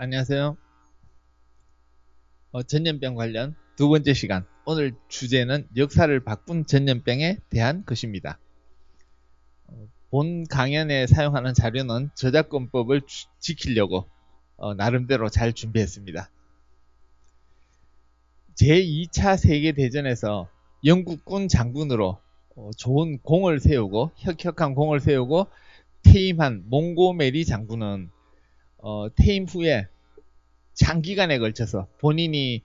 안녕하세요. 전염병 관련 두 번째 시간. 오늘 주제는 역사를 바꾼 전염병에 대한 것입니다. 본 강연에 사용하는 자료는 저작권법을 지키려고 나름대로 잘 준비했습니다. 제2차 세계대전에서 영국군 장군으로 좋은 공을 세우고 혁혁한 공을 세우고 퇴임한 몽고메리 장군은 퇴임 후에 장기간에 걸쳐서 본인이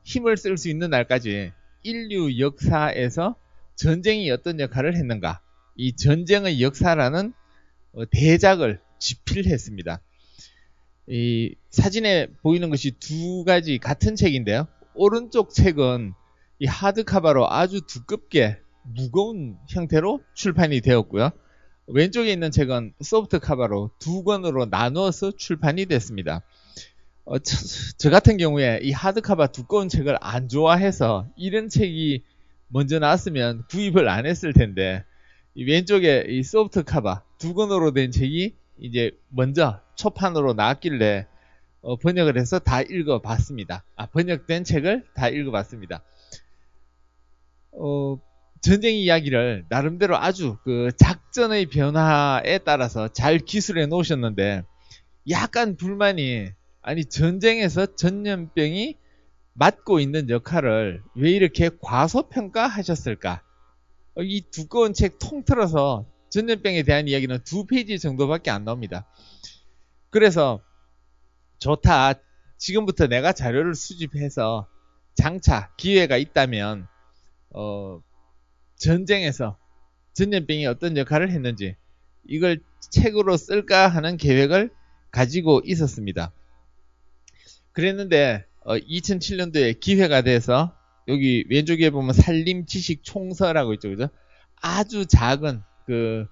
힘을 쓸 수 있는 날까지 인류 역사에서 전쟁이 어떤 역할을 했는가, 이 전쟁의 역사라는 대작을 집필했습니다. 이 사진에 보이는 것이 두 가지 같은 책인데요. 오른쪽 책은 이 하드카바로 아주 두껍게 무거운 형태로 출판이 되었고요. 왼쪽에 있는 책은 소프트 카바로 두 권으로 나누어서 출판이 됐습니다. 저 같은 경우에 이 하드카바 두꺼운 책을 안 좋아해서 이런 책이 먼저 나왔으면 구입을 안 했을 텐데, 이 왼쪽에 이 소프트 카바 두 권으로 된 책이 이제 먼저 초판으로 나왔길래 번역을 해서 다 읽어봤습니다. 번역된 책을 다 읽어봤습니다. 전쟁 이야기를 나름대로 아주 그 작전의 변화에 따라서 잘 기술해 놓으셨는데, 약간 불만이, 아니 전쟁에서 전염병이 맡고 있는 역할을 왜 이렇게 과소평가하셨을까? 이 두꺼운 책 통틀어서 전염병에 대한 이야기는 2페이지 정도밖에 안 나옵니다. 그래서 좋다, 지금부터 내가 자료를 수집해서 장차 기회가 있다면 전쟁에서 전염병이 어떤 역할을 했는지 이걸 책으로 쓸까 하는 계획을 가지고 있었습니다. 그랬는데 2007년도에 기회가 돼서, 여기 왼쪽에 보면 산림지식총서라고 있죠, 그죠? 아주 작은 그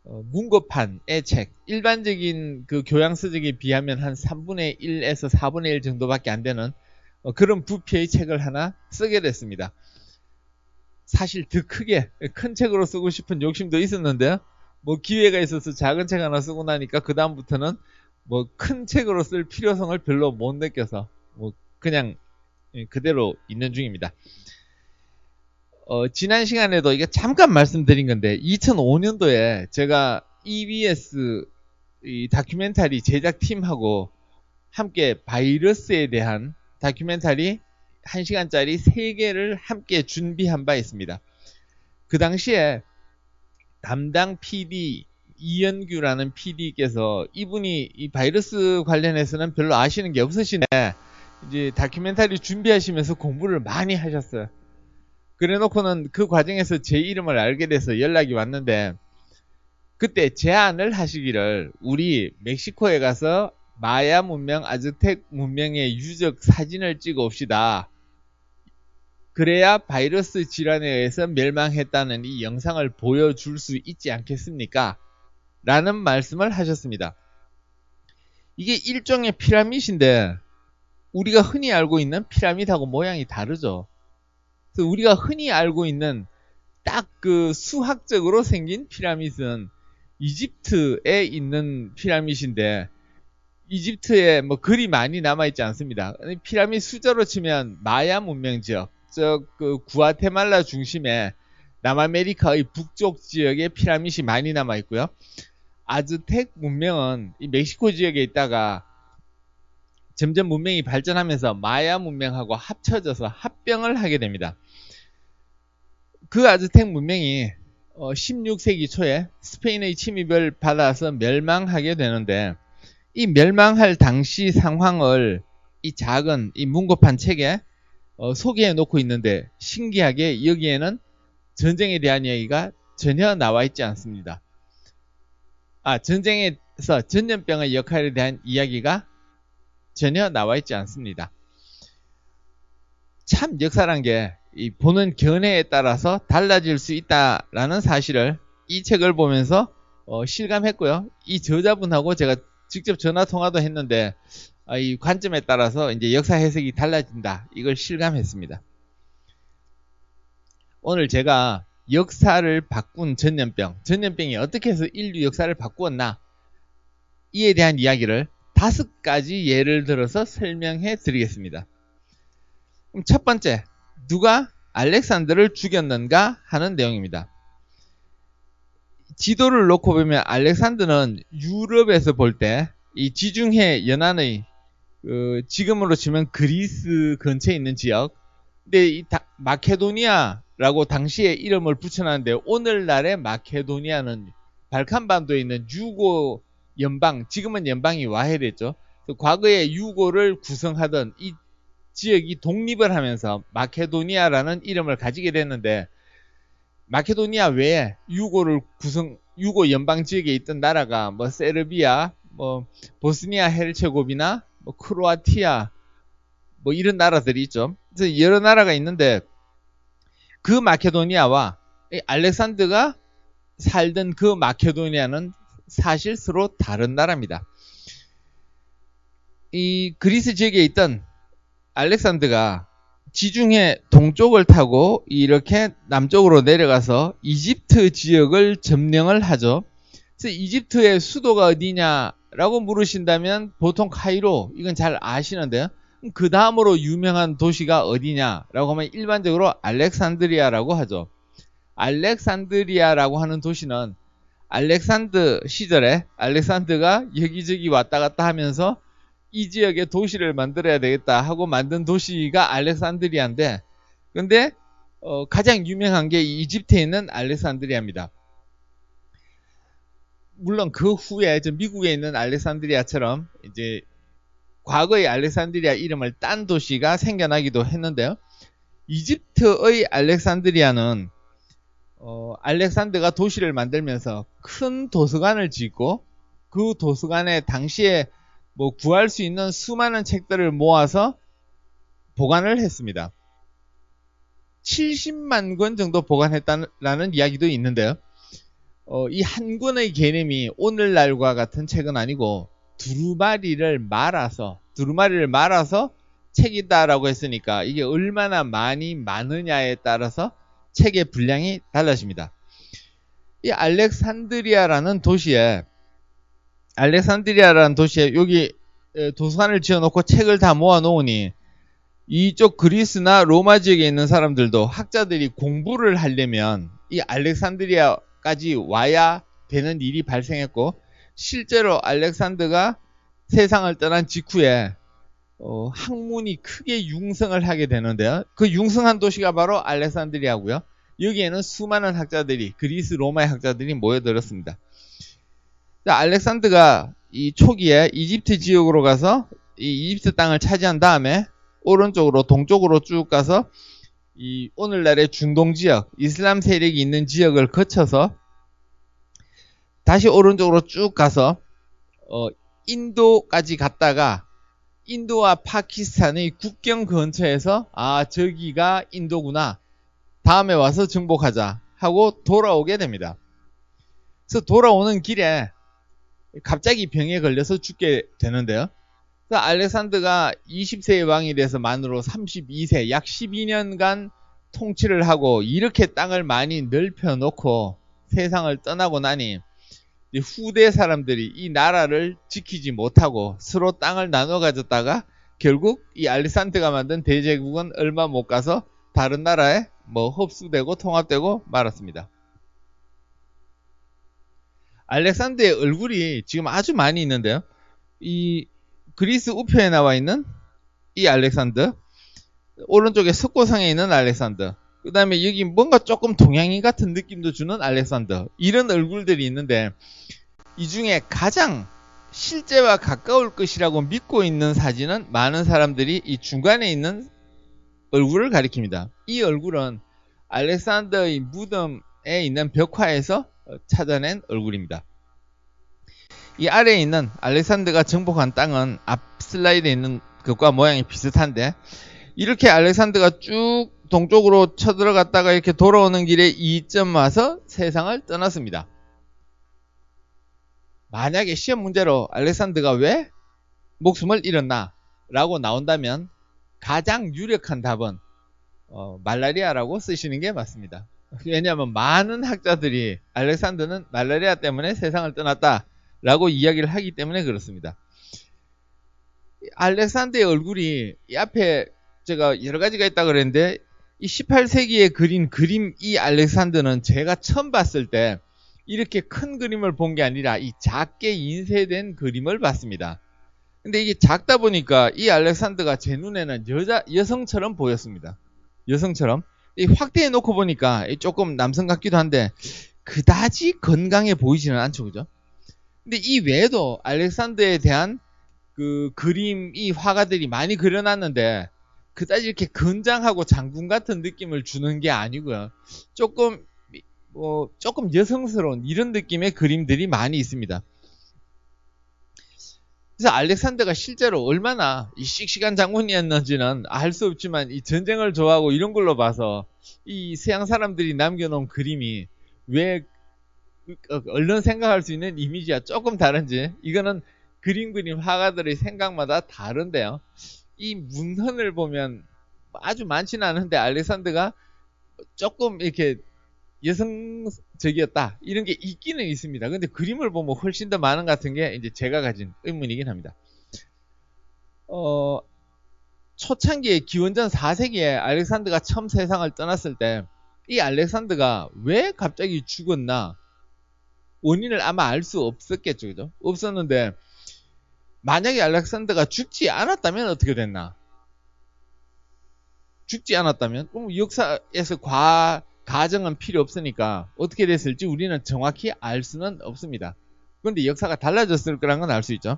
문고판의 책, 일반적인 그 교양서적에 비하면 한 3분의 1에서 4분의 1 정도밖에 안 되는 그런 부피의 책을 하나 쓰게 됐습니다. 사실 더 크게 큰 책으로 쓰고 싶은 욕심도 있었는데요. 뭐 기회가 있어서 작은 책 하나 쓰고 나니까 그 다음부터는 뭐 큰 책으로 쓸 필요성을 별로 못 느껴서 뭐 그냥 그대로 있는 중입니다. 지난 시간에도 이게 잠깐 말씀드린 건데, 2005년도에 제가 EBS 이 다큐멘터리 제작팀하고 함께 바이러스에 대한 다큐멘터리 1시간짜리 3개를 함께 준비한 바 있습니다. 그 당시에 담당 PD 이연규라는 PD께서, 이분이 이 바이러스 관련해서는 별로 아시는 게 없으시네, 이제 다큐멘터리 준비하시면서 공부를 많이 하셨어요. 그래 놓고는 그 과정에서 제 이름을 알게 돼서 연락이 왔는데, 그때 제안을 하시기를 우리 멕시코에 가서 마야 문명, 아즈텍 문명의 유적 사진을 찍어 옵시다. 그래야 바이러스 질환에 의해서 멸망했다는 이 영상을 보여줄 수 있지 않겠습니까? 라는 말씀을 하셨습니다. 이게 일종의 피라밋인데 우리가 흔히 알고 있는 피라밋하고 모양이 다르죠. 그래서 우리가 흔히 알고 있는 딱 그 수학적으로 생긴 피라밋은 이집트에 있는 피라밋인데, 이집트에 뭐 글이 많이 남아있지 않습니다. 피라밋 숫자로 치면 마야 문명 지역, 그 구아테말라 중심에 남아메리카의 북쪽 지역에 피라밋이 많이 남아있고요. 아즈텍 문명은 이 멕시코 지역에 있다가 점점 문명이 발전하면서 마야 문명하고 합쳐져서 합병을 하게 됩니다. 그 아즈텍 문명이 16세기 초에 스페인의 침입을 받아서 멸망하게 되는데, 이 멸망할 당시 상황을 이 작은 이 문고판 책에 소개해 놓고 있는데, 신기하게 여기에는 전쟁에 대한 이야기가 전혀 나와 있지 않습니다. 전쟁에서 전염병의 역할에 대한 이야기가 전혀 나와 있지 않습니다. 참 역사란 게 이 보는 견해에 따라서 달라질 수 있다라는 사실을 이 책을 보면서 실감했고요. 이 저자분하고 제가 직접 전화 통화도 했는데 이 관점에 따라서 이제 역사 해석이 달라진다, 이걸 실감했습니다. 오늘 제가 역사를 바꾼 전염병이 어떻게 해서 인류 역사를 바꾸었나, 이에 대한 이야기를 5가지 예를 들어서 설명해 드리겠습니다. 그럼 첫 번째, 누가 알렉산더를 죽였는가 하는 내용입니다. 지도를 놓고 보면 알렉산더는 유럽에서 볼 때 이 지중해 연안의 지금으로 치면 그리스 근처에 있는 지역, 근데 이 마케도니아라고 당시에 이름을 붙여놨는데, 오늘날의 마케도니아는 발칸반도에 있는 유고 연방, 지금은 연방이 와해됐죠. 과거에 유고를 구성하던 이 지역이 독립을 하면서 마케도니아라는 이름을 가지게 됐는데, 마케도니아 외에 유고 연방 지역에 있던 나라가 뭐 세르비아, 뭐 보스니아 헤르체고비나, 뭐 크로아티아, 뭐 이런 나라들이 있죠. 그래서 여러 나라가 있는데, 그 마케도니아와 알렉산더가 살던 그 마케도니아는 사실 서로 다른 나라입니다. 이 그리스 지역에 있던 알렉산더가 지중해 동쪽을 타고 이렇게 남쪽으로 내려가서 이집트 지역을 점령을 하죠. 그래서 이집트의 수도가 어디냐라고 물으신다면 보통 카이로, 이건 잘 아시는데요. 그 다음으로 유명한 도시가 어디냐라고 하면 일반적으로 알렉산드리아라고 하죠. 알렉산드리아라고 하는 도시는 알렉산더 시절에 알렉산더가 여기저기 왔다 갔다 하면서 이 지역에 도시를 만들어야 되겠다 하고 만든 도시가 알렉산드리아인데, 근데 가장 유명한 게 이집트에 있는 알렉산드리아입니다. 물론 그 후에 미국에 있는 알렉산드리아처럼 이제 과거의 알렉산드리아 이름을 딴 도시가 생겨나기도 했는데요. 이집트의 알렉산드리아는 알렉산더가 도시를 만들면서 큰 도서관을 짓고, 그 도서관에 당시에 뭐 구할 수 있는 수많은 책들을 모아서 보관을 했습니다. 70만 권 정도 보관했다는 이야기도 있는데요. 이 한 권의 개념이 오늘날과 같은 책은 아니고 두루마리를 말아서 책이다라고 했으니까 이게 얼마나 많이 많으냐에 따라서 책의 분량이 달라집니다. 이 알렉산드리아라는 도시에 여기 도서관을 지어놓고 책을 다 모아놓으니, 이쪽 그리스나 로마 지역에 있는 사람들도, 학자들이 공부를 하려면 이 알렉산드리아까지 와야 되는 일이 발생했고, 실제로 알렉산더가 세상을 떠난 직후에 학문이 크게 융성을 하게 되는데요. 그 융성한 도시가 바로 알렉산드리아고요. 여기에는 수많은 학자들이, 그리스 로마의 학자들이 모여들었습니다. 알렉산더가 이 초기에 이집트 지역으로 가서 이 이집트 땅을 차지한 다음에 오른쪽으로 동쪽으로 쭉 가서 이 오늘날의 중동 지역, 이슬람 세력이 있는 지역을 거쳐서 다시 오른쪽으로 쭉 가서 인도까지 갔다가, 인도와 파키스탄의 국경 근처에서 저기가 인도구나, 다음에 와서 정복하자 하고 돌아오게 됩니다. 그래서 돌아오는 길에 갑자기 병에 걸려서 죽게 되는데요. 그래서 알렉산더가 20세의 왕이 돼서 만으로 32세, 약 12년간 통치를 하고 이렇게 땅을 많이 넓혀놓고 세상을 떠나고 나니, 후대 사람들이 이 나라를 지키지 못하고 서로 땅을 나눠 가졌다가 결국 이 알렉산더가 만든 대제국은 얼마 못 가서 다른 나라에 흡수되고 통합되고 말았습니다. 알렉산더의 얼굴이 지금 아주 많이 있는데요. 이 그리스 우표에 나와 있는 이 알렉산더, 오른쪽에 석고상에 있는 알렉산더, 그 다음에 여기 뭔가 조금 동양인 같은 느낌도 주는 알렉산더, 이런 얼굴들이 있는데, 이 중에 가장 실제와 가까울 것이라고 믿고 있는 사진은 많은 사람들이 이 중간에 있는 얼굴을 가리킵니다. 이 얼굴은 알렉산더의 무덤에 있는 벽화에서 찾아낸 얼굴입니다. 이 아래에 있는 알렉산더가 정복한 땅은 앞 슬라이드에 있는 것과 모양이 비슷한데, 이렇게 알렉산더가 쭉 동쪽으로 쳐들어갔다가 이렇게 돌아오는 길에 이점 와서 세상을 떠났습니다. 만약에 시험 문제로 알렉산더가 왜 목숨을 잃었나 라고 나온다면 가장 유력한 답은 말라리아라고 쓰시는 게 맞습니다. 왜냐하면 많은 학자들이 알렉산더는 말라리아 때문에 세상을 떠났다 라고 이야기를 하기 때문에 그렇습니다. 알렉산더의 얼굴이 이 앞에 제가 여러 가지가 있다 그랬는데 이 18세기에 그린 그림 이 알렉산더는 제가 처음 봤을 때 이렇게 큰 그림을 본 게 아니라 이 작게 인쇄된 그림을 봤습니다. 근데 이게 작다 보니까 이 알렉산더가 제 눈에는 여성처럼 보였습니다. 여성처럼. 이 확대해 놓고 보니까 조금 남성 같기도 한데 그다지 건강해 보이지는 않죠, 그죠? 근데 이 외에도 알렉산더에 대한 그 그림, 이 화가들이 많이 그려놨는데 그다지 이렇게 건장하고 장군 같은 느낌을 주는 게 아니고요. 조금 조금 여성스러운 이런 느낌의 그림들이 많이 있습니다. 그래서 알렉산더가 실제로 얼마나 이 씩씩한 장군이었는지는 알 수 없지만 이 전쟁을 좋아하고 이런 걸로 봐서 이 서양 사람들이 남겨놓은 그림이 왜 얼른 생각할 수 있는 이미지와 조금 다른지 이거는 그림 화가들의 생각마다 다른데요. 이 문헌을 보면 아주 많지는 않은데 알렉산더가 조금 이렇게 여성적이었다 이런 게 있기는 있습니다. 근데 그림을 보면 훨씬 더 많은 것 같은 게 이제 제가 가진 의문이긴 합니다. 초창기에 기원전 4세기에 알렉산더가 처음 세상을 떠났을 때 이 알렉산더가 왜 갑자기 죽었나 원인을 아마 알 수 없었겠죠, 그죠? 없었는데 만약에 알렉산더가 죽지 않았다면 어떻게 됐나? 죽지 않았다면 역사에서 가정은 필요 없으니까 어떻게 됐을지 우리는 정확히 알 수는 없습니다. 그런데 역사가 달라졌을 거란 건 알 수 있죠.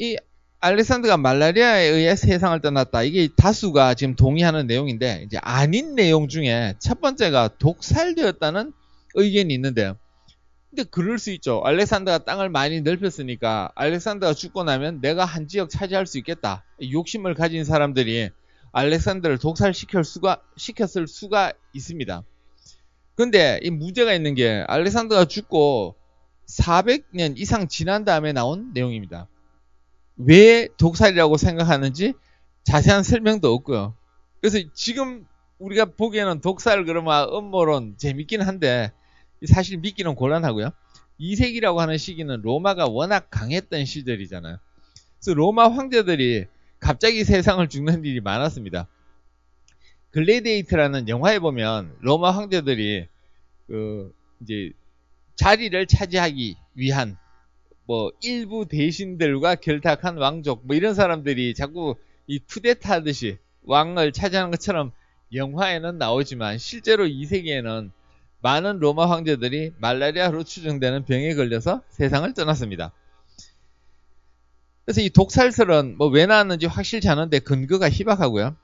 이 알렉산더가 말라리아에 의해 세상을 떠났다. 이게 다수가 지금 동의하는 내용인데 이제 아닌 내용 중에 첫 번째가 독살되었다는 의견이 있는데요. 근데 그럴 수 있죠. 알렉산더가 땅을 많이 넓혔으니까 알렉산더가 죽고 나면 내가 한 지역 차지할 수 있겠다. 욕심을 가진 사람들이 알렉산더를 시켰을 수가 있습니다. 근데 이 문제가 있는 게 알렉산더가 죽고 400년 이상 지난 다음에 나온 내용입니다. 왜 독살이라고 생각하는지 자세한 설명도 없고요. 그래서 지금 우리가 보기에는 독살 그러면 음모론 재밌긴 한데 사실 믿기는 곤란하고요. 2세기라고 하는 시기는 로마가 워낙 강했던 시절이잖아요. 그래서 로마 황제들이 갑자기 세상을 죽는 일이 많았습니다. 글래디에이터라는 영화에 보면 로마 황제들이 이제 자리를 차지하기 위한 일부 대신들과 결탁한 왕족 이런 사람들이 자꾸 이 쿠데타 하듯이 왕을 차지하는 것처럼 영화에는 나오지만 실제로 2세기에는 많은 로마 황제들이 말라리아로 추정되는 병에 걸려서 세상을 떠났습니다. 그래서 이 독살설은 왜 나왔는지 확실치 않은데 근거가 희박하고요.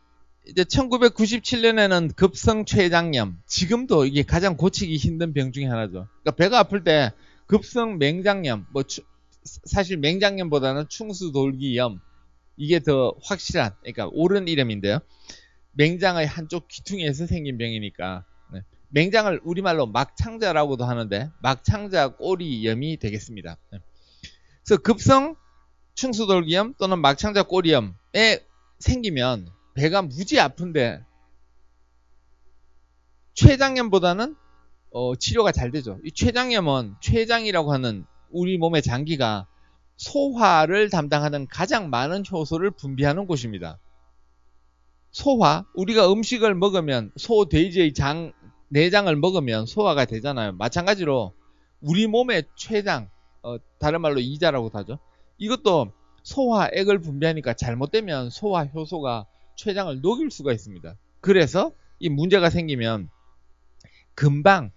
이제 1997년에는 급성췌장염, 지금도 이게 가장 고치기 힘든 병 중에 하나죠. 그러니까 배가 아플 때 급성맹장염, 사실 맹장염보다는 충수돌기염, 이게 더 확실한, 그러니까 옳은 이름인데요. 맹장의 한쪽 귀퉁이에서 생긴 병이니까 맹장을 우리말로 막창자라고도 하는데 막창자 꼬리염이 되겠습니다. 그래서 급성 충수돌기염 또는 막창자 꼬리염에 생기면 배가 무지 아픈데 췌장염보다는 치료가 잘 되죠. 이 췌장염은 췌장이라고 하는 우리 몸의 장기가 소화를 담당하는 가장 많은 효소를 분비하는 곳입니다. 소화, 우리가 음식을 먹으면 돼지의 내장을 먹으면 소화가 되잖아요. 마찬가지로 우리 몸의 췌장, 다른 말로 이자라고 하죠. 이것도 소화액을 분비하니까 잘못되면 소화 효소가 췌장을 녹일 수가 있습니다. 그래서 이 문제가 생기면 금방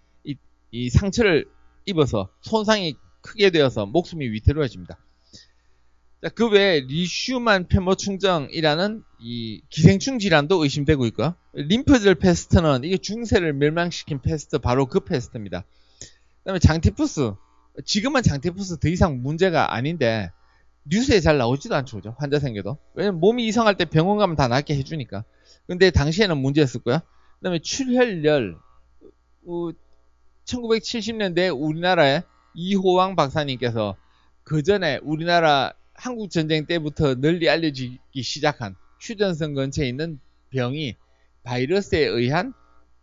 이 상처를 입어서 손상이 크게 되어서 목숨이 위태로워집니다. 그 외에 리슈만 폐모충정이라는 이 기생충 질환도 의심되고 있고요. 림프절 패스트는 이게 중세를 멸망시킨 패스트, 바로 그 패스트입니다. 그다음에 장티푸스, 지금은 장티푸스 더 이상 문제가 아닌데 뉴스에 잘 나오지도 않죠, 그죠? 환자 생겨도. 왜냐면 몸이 이상할 때 병원 가면 다 낫게 해주니까. 근데 당시에는 문제였었고요. 그다음에 출혈열, 1970년대 우리나라에 이호왕 박사님께서 그 전에 우리나라 한국전쟁 때부터 널리 알려지기 시작한 휴전선 근처에 있는 병이 바이러스에 의한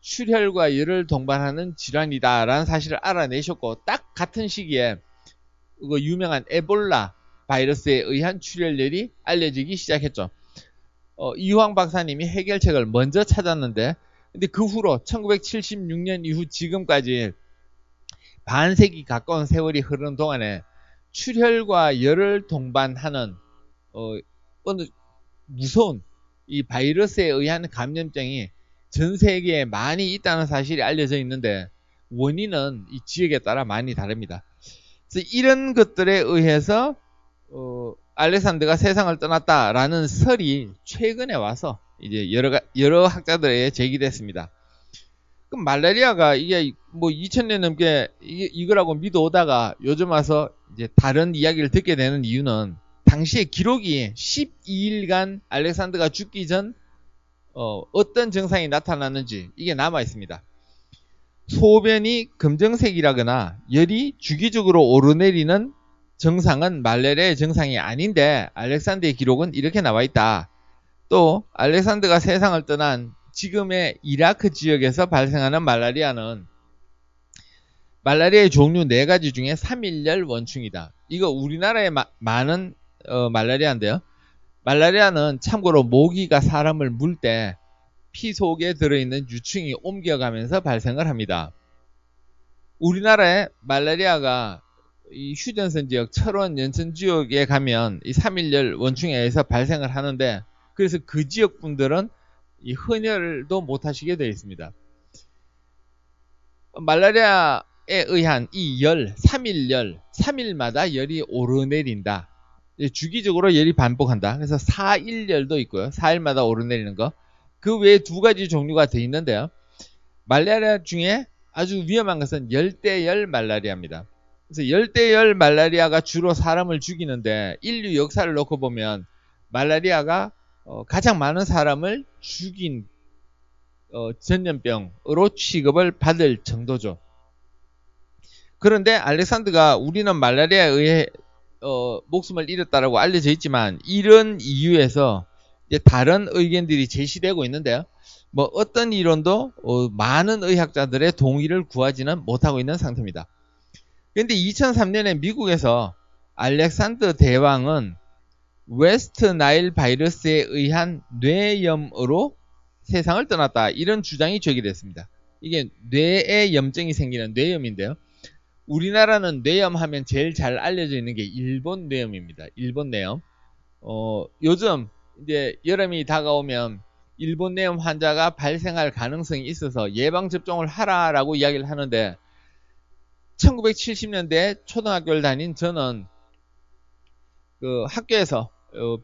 출혈과 열을 동반하는 질환이다라는 사실을 알아내셨고, 딱 같은 시기에 그 유명한 에볼라 바이러스에 의한 출혈열이 알려지기 시작했죠. 이황 박사님이 해결책을 먼저 찾았는데, 근데 그 후로 1976년 이후 지금까지 반세기 가까운 세월이 흐르는 동안에 출혈과 열을 동반하는 어느 무서운 이 바이러스에 의한 감염증이 전 세계에 많이 있다는 사실이 알려져 있는데, 원인은 이 지역에 따라 많이 다릅니다. 그래서 이런 것들에 의해서 알렉산더가 세상을 떠났다라는 설이 최근에 와서 이제 여러 학자들에 제기됐습니다. 그럼 말라리아가 이게 뭐 2000년 넘게 이거라고 믿어오다가 요즘 와서 이제 다른 이야기를 듣게 되는 이유는, 당시에 기록이 12일간 알렉산더가 죽기 전 어떤 증상이 나타났는지 이게 남아 있습니다. 소변이 검정색이라거나 열이 주기적으로 오르내리는 증상은 말라리아의 증상이 아닌데, 알렉산더의 기록은 이렇게 나와 있다. 또 알렉산더가 세상을 떠난 지금의 이라크 지역에서 발생하는 말라리아는 말라리아의 종류 4가지 중에 3일열 원충이다. 이거 우리나라에 많은 말라리아인데요. 말라리아는 참고로 모기가 사람을 물 때 피 속에 들어있는 유충이 옮겨가면서 발생을 합니다. 우리나라에 말라리아가 이 휴전선 지역, 철원, 연천 지역에 가면 이 3일열 원충에 의해서 발생을 하는데, 그래서 그 지역 분들은 이 헌혈도 못 하시게 되어 있습니다. 말라리아에 의한 이 열, 3일열, 3일마다 열이 오르내린다. 주기적으로 열이 반복한다. 그래서 4일열도 있고요. 4일마다 오르내리는 거. 그 외에 2가지 종류가 더 있는데요. 말라리아 중에 아주 위험한 것은 열대열 말라리아입니다. 그래서 열대열 말라리아가 주로 사람을 죽이는데, 인류 역사를 놓고 보면 말라리아가 가장 많은 사람을 죽인 전염병으로 취급을 받을 정도죠. 그런데 알렉산더가 우리는 말라리아에 의해 목숨을 잃었다라고 알려져 있지만, 이런 이유에서 이제 다른 의견들이 제시되고 있는데요. 뭐 어떤 이론도 많은 의학자들의 동의를 구하지는 못하고 있는 상태입니다. 그런데 2003년에 미국에서 알렉산더 대왕은 웨스트 나일 바이러스에 의한 뇌염으로 세상을 떠났다, 이런 주장이 제기됐습니다. 이게 뇌에 염증이 생기는 뇌염인데요. 우리나라는 뇌염 하면 제일 잘 알려져 있는 게 일본 뇌염입니다. 일본 뇌염. 요즘 이제 여름이 다가오면 일본 뇌염 환자가 발생할 가능성이 있어서 예방접종을 하라라고 이야기를 하는데, 1970년대 초등학교를 다닌 저는 그 학교에서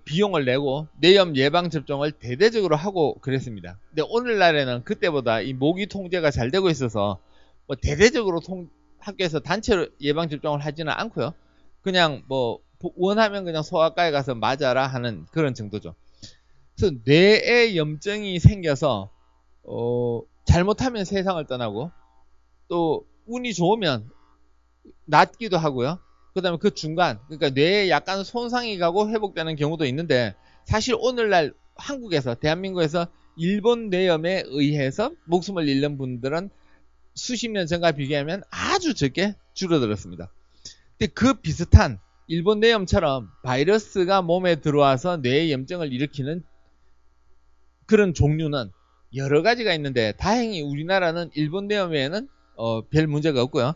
비용을 내고 뇌염 예방접종을 대대적으로 하고 그랬습니다. 근데 오늘날에는 그때보다 이 모기 통제가 잘 되고 있어서 뭐 대대적으로 학교에서 단체로 예방접종을 하지는 않고요. 그냥 뭐 원하면 그냥 소아과에 가서 맞아라 하는 그런 정도죠. 그래서 뇌에 염증이 생겨서 잘못하면 세상을 떠나고, 또 운이 좋으면 낫기도 하고요. 그 다음에 그 중간, 그러니까 뇌에 약간 손상이 가고 회복되는 경우도 있는데, 사실 오늘날 한국에서, 대한민국에서 일본 뇌염에 의해서 목숨을 잃는 분들은 수십 년 전과 비교하면 아주 적게 줄어들었습니다. 근데 그 비슷한 일본 뇌염처럼 바이러스가 몸에 들어와서 뇌에 염증을 일으키는 그런 종류는 여러 가지가 있는데, 다행히 우리나라는 일본 뇌염 외에는 별 문제가 없고요.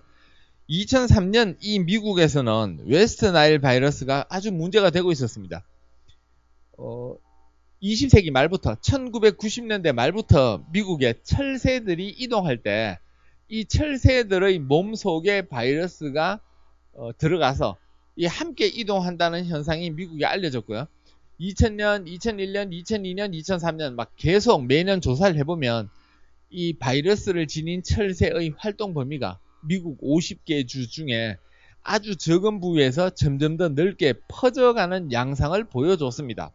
2003년 이 미국에서는 웨스트 나일 바이러스가 아주 문제가 되고 있었습니다. 20세기 말부터, 1990년대 말부터 미국에 철새들이 이동할 때 이 철새들의 몸 속에 바이러스가 들어가서 함께 이동한다는 현상이 미국에 알려졌고요. 2000년, 2001년, 2002년, 2003년 막 계속 매년 조사를 해보면 이 바이러스를 지닌 철새의 활동 범위가 미국 50개 주 중에 아주 적은 부위에서 점점 더 넓게 퍼져가는 양상을 보여줬습니다.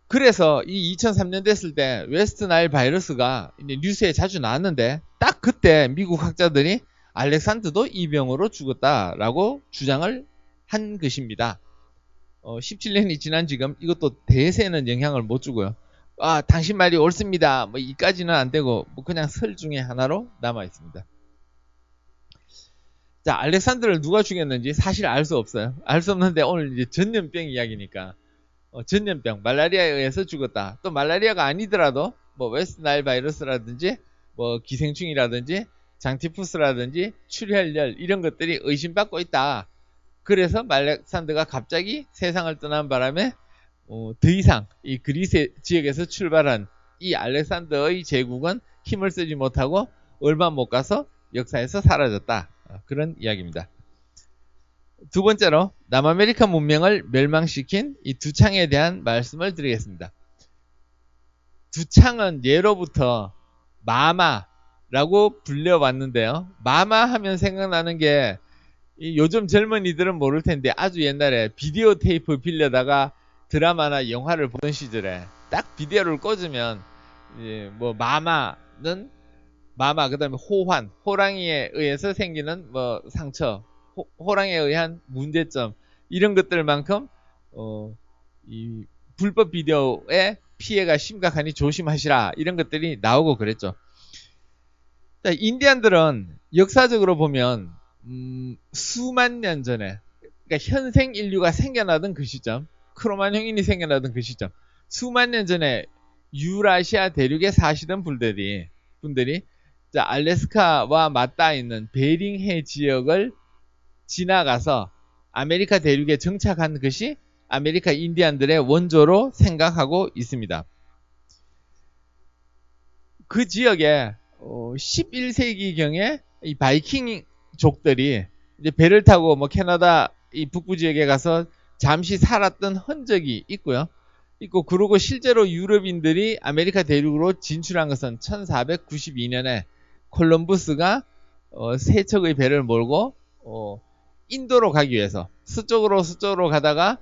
그래서 이 2003년 됐을 때 웨스트 나일 바이러스가 이제 뉴스에 자주 나왔는데, 딱 그때 미국 학자들이 알렉산더도 이 병으로 죽었다라고 주장을 한 것입니다. 17년이 지난 지금 이것도 대세는 영향을 못 주고요. 당신 말이 옳습니다. 뭐 이까지는 안 되고 뭐 그냥 설 중에 하나로 남아 있습니다. 자, 알렉산더를 누가 죽였는지 사실 알 수 없어요. 알 수 없는데 오늘 이제 전염병 이야기니까 전염병, 말라리아에 의해서 죽었다. 또 말라리아가 아니더라도 뭐 웨스트 나일 바이러스라든지 뭐 기생충이라든지 장티푸스라든지 출혈열 이런 것들이 의심받고 있다. 그래서 알렉산더가 갑자기 세상을 떠난 바람에 더 이상 이 그리스 지역에서 출발한 이 알렉산더의 제국은 힘을 쓰지 못하고 얼마 못 가서 역사에서 사라졌다. 그런 이야기입니다. 두 번째로 남아메리카 문명을 멸망시킨 이 두창에 대한 말씀을 드리겠습니다. 두창은 예로부터 마마라고 불려왔는데요. 마마 하면 생각나는 게 요즘 젊은이들은 모를 텐데 아주 옛날에 비디오 테이프 빌려다가 드라마나 영화를 보던 시절에 딱 비디오를 꽂으면 뭐 마마는 마마, 그 다음에 호환, 호랑이에 의해서 생기는 뭐 상처, 호랑이에 의한 문제점 이런 것들만큼 이 불법 비디오의 피해가 심각하니 조심하시라 이런 것들이 나오고 그랬죠. 자, 인디안들은 역사적으로 보면 수만 년 전에, 그러니까 현생 인류가 생겨나던 그 시점, 크로마뇽인이 생겨나던 그 시점, 수만 년 전에 유라시아 대륙에 사시던 분들이 자, 알래스카와 맞닿아 있는 베링해 지역을 지나가서 아메리카 대륙에 정착한 것이 아메리카 인디안들의 원조로 생각하고 있습니다. 그 지역에 11세기경에 이 바이킹족들이 이제 배를 타고 뭐 캐나다 이 북부 지역에 가서 잠시 살았던 흔적이 있고요. 그리고 실제로 유럽인들이 아메리카 대륙으로 진출한 것은 1492년에 콜럼부스가 세 척의 배를 몰고 인도로 가기 위해서 서쪽으로 가다가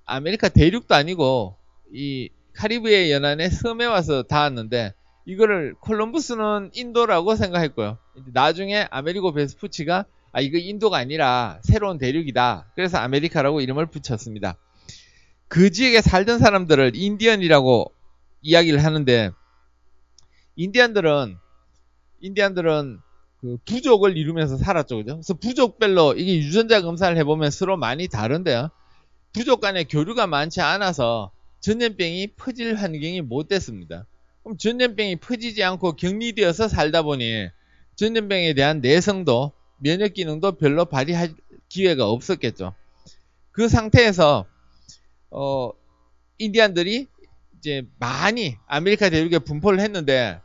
아메리카 대륙도 아니고 이 카리브해 연안의 섬에 와서 닿았는데 이거를 콜럼부스는 인도라고 생각했고요. 나중에 아메리고 베스푸치가 이거 인도가 아니라 새로운 대륙이다. 그래서 아메리카라고 이름을 붙였습니다. 그 지역에 살던 사람들을 인디언이라고 이야기를 하는데 인디안들은 그 부족을 이루면서 살았죠. 그죠? 그래서 부족별로 이게 유전자 검사를 해보면 서로 많이 다른데요. 부족 간에 교류가 많지 않아서 전염병이 퍼질 환경이 못 됐습니다. 그럼 전염병이 퍼지지 않고 격리되어서 살다 보니 전염병에 대한 내성도 면역 기능도 별로 발휘할 기회가 없었겠죠. 그 상태에서 인디안들이 이제 많이 아메리카 대륙에 분포를 했는데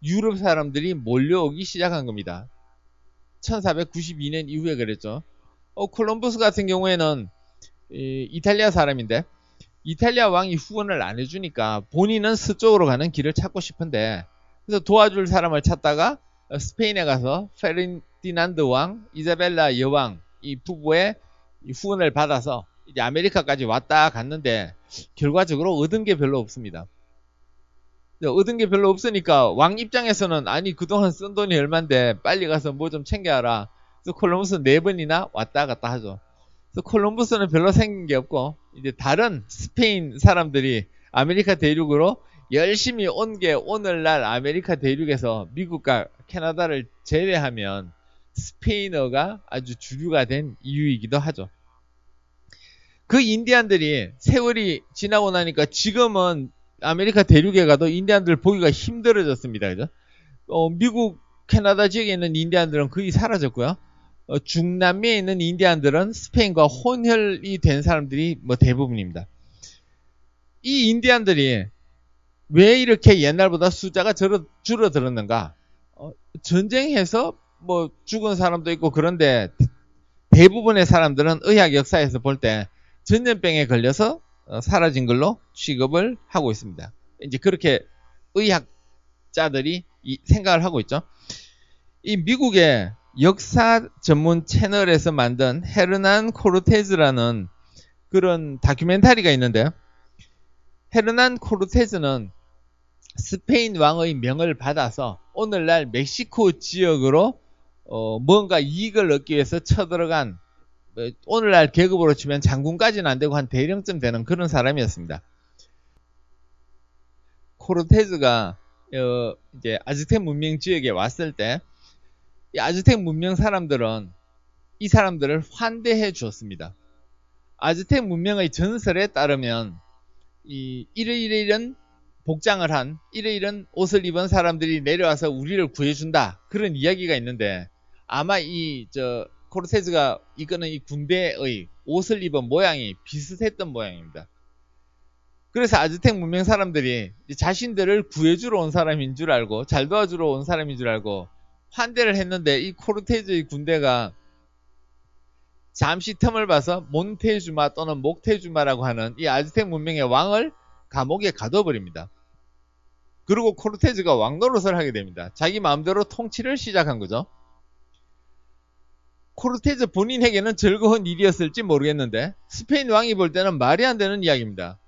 유럽 사람들이 몰려오기 시작한 겁니다. 1492년 이후에 그랬죠. 콜럼버스 같은 경우에는 이탈리아 사람인데 이탈리아 왕이 후원을 안 해주니까 본인은 서쪽으로 가는 길을 찾고 싶은데 그래서 도와줄 사람을 찾다가 스페인에 가서 페르디난드 왕, 이자벨라 여왕 이 부부의 후원을 받아서 이제 아메리카까지 왔다 갔는데 결과적으로 얻은 게 별로 없습니다. 얻은 게 별로 없으니까 왕 입장에서는 아니 그동안 쓴 돈이 얼만데 빨리 가서 뭐 좀 챙겨와라. 그래서 콜럼버스는 4번이나 왔다 갔다 하죠. 그래서 콜럼버스는 별로 생긴 게 없고 이제 다른 스페인 사람들이 아메리카 대륙으로 열심히 온 게 오늘날 아메리카 대륙에서 미국과 캐나다를 제외하면 스페인어가 아주 주류가 된 이유이기도 하죠. 그 인디안들이 세월이 지나고 나니까 지금은 아메리카 대륙에 가도 인디안들 보기가 힘들어졌습니다. 그죠? 미국, 캐나다 지역에 있는 인디안들은 거의 사라졌고요. 중남미에 있는 인디안들은 스페인과 혼혈이 된 사람들이 뭐 대부분입니다. 이 인디안들이 왜 이렇게 옛날보다 숫자가 줄어들었는가? 전쟁해서 뭐 죽은 사람도 있고 그런데 대부분의 사람들은 의학 역사에서 볼 때 전염병에 걸려서 사라진 걸로 취급을 하고 있습니다. 이제 그렇게 의학자들이 생각을 하고 있죠. 이 미국의 역사 전문 채널에서 만든 헤르난 코르테즈라는 그런 다큐멘터리가 있는데요. 헤르난 코르테즈는 스페인 왕의 명을 받아서 오늘날 멕시코 지역으로 뭔가 이익을 얻기 위해서 쳐들어간 오늘날 계급으로 치면 장군까지는 안 되고 한 대령쯤 되는 그런 사람이었습니다. 코르테즈가 이제 아즈텍 문명 지역에 왔을 때 이 아즈텍 문명 사람들은 이 사람들을 환대해 주었습니다. 아즈텍 문명의 전설에 따르면 이런 복장을 한 이런 옷을 입은 사람들이 내려와서 우리를 구해준다, 그런 이야기가 있는데, 아마 코르테즈가 이끄는 이 군대의 옷을 입은 모양이 비슷했던 모양입니다. 그래서 아즈텍 문명 사람들이 자신들을 구해주러 온 사람인 줄 알고, 잘 도와주러 온 사람인 줄 알고 환대를 했는데, 이 코르테즈의 군대가 잠시 틈을 봐서 몬테주마 또는 목테주마라고 하는 이 아즈텍 문명의 왕을 감옥에 가둬버립니다. 그리고 코르테즈가 왕 노릇을 하게 됩니다. 자기 마음대로 통치를 시작한 거죠. 코르테즈 본인에게는 즐거운 일이었을지 모르겠는데, 스페인 왕이 볼 때는 말이 안 되는 이야기입니다.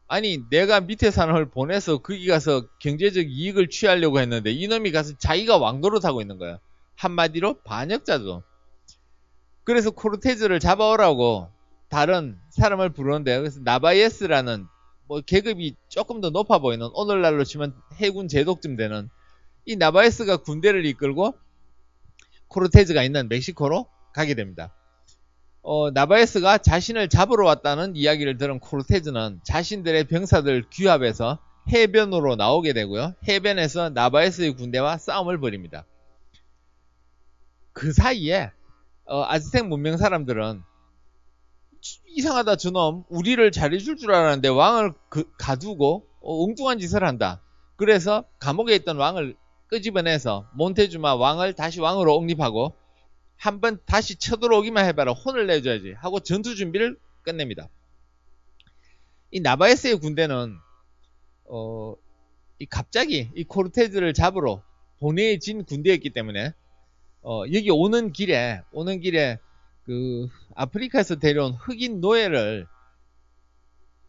아니, 내가 밑에 사람을 보내서 거기 가서 경제적 이익을 취하려고 했는데 이놈이 가서 자기가 왕 노릇하고 있는 거야. 한마디로 반역자죠. 그래서 코르테즈를 잡아오라고 다른 사람을 부르는데, 그래서 나바예스라는 계급이 조금 더 높아 보이는, 오늘날로 치면 해군 제독쯤 되는 이 나바예스가 군대를 이끌고 코르테즈가 있는 멕시코로 가게 됩니다. 나바예스가 자신을 잡으러 왔다는 이야기를 들은 코르테즈는 자신들의 병사들 규합해서 해변으로 나오게 되고요. 해변에서 나바예스의 군대와 싸움을 벌입니다. 그 사이에 아즈텍 문명 사람들은 이상하다, 저놈 우리를 잘해줄 줄 알았는데 왕을 가두고 엉뚱한 짓을 한다. 그래서 감옥에 있던 왕을 끄집어내서 몬테주마 왕을 다시 왕으로 옹립하고, 한번 다시 쳐들어오기만 해봐라, 혼을 내줘야지 하고 전투 준비를 끝냅니다. 이 나바예스의 군대는 갑자기 이 코르테즈를 잡으러 보내진 군대였기 때문에 여기 오는 길에 그 아프리카에서 데려온 흑인 노예를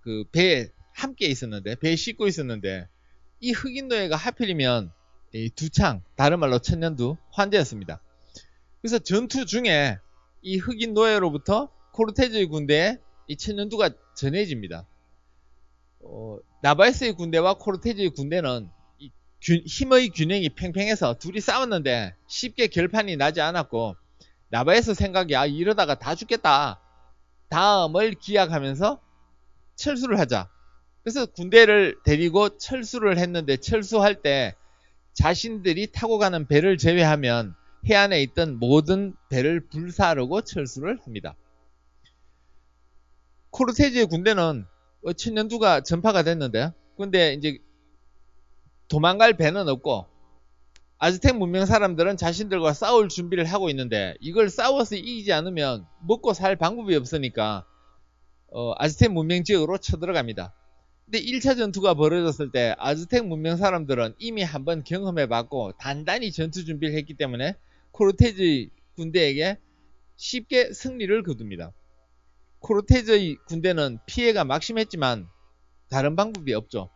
그 배에 함께 있었는데, 배에 싣고 있었는데, 이 흑인 노예가 하필이면 이 두창, 다른 말로 천년두 환자였습니다. 그래서 전투 중에 이 흑인 노예로부터 코르테즈의 군대에 이 천년두가 전해집니다. 나바예스의 군대와 코르테즈의 군대는 힘의 균형이 팽팽해서 둘이 싸웠는데 쉽게 결판이 나지 않았고, 나바예스 생각이 이러다가 다 죽겠다, 다음을 기약하면서 철수를 하자. 그래서 군대를 데리고 철수를 했는데, 철수할 때 자신들이 타고 가는 배를 제외하면 해안에 있던 모든 배를 불사르고 철수를 합니다. 코르테즈의 군대는 천년두가 전파가 됐는데, 근데 이제 도망갈 배는 없고 아즈텍 문명 사람들은 자신들과 싸울 준비를 하고 있는데, 이걸 싸워서 이기지 않으면 먹고 살 방법이 없으니까 아즈텍 문명 지역으로 쳐들어갑니다. 근데 1차 전투가 벌어졌을 때 아즈텍 문명 사람들은 이미 한번 경험해봤고 단단히 전투 준비를 했기 때문에 코르테즈의 군대에게 쉽게 승리를 거둡니다. 코르테즈의 군대는 피해가 막심했지만 다른 방법이 없죠.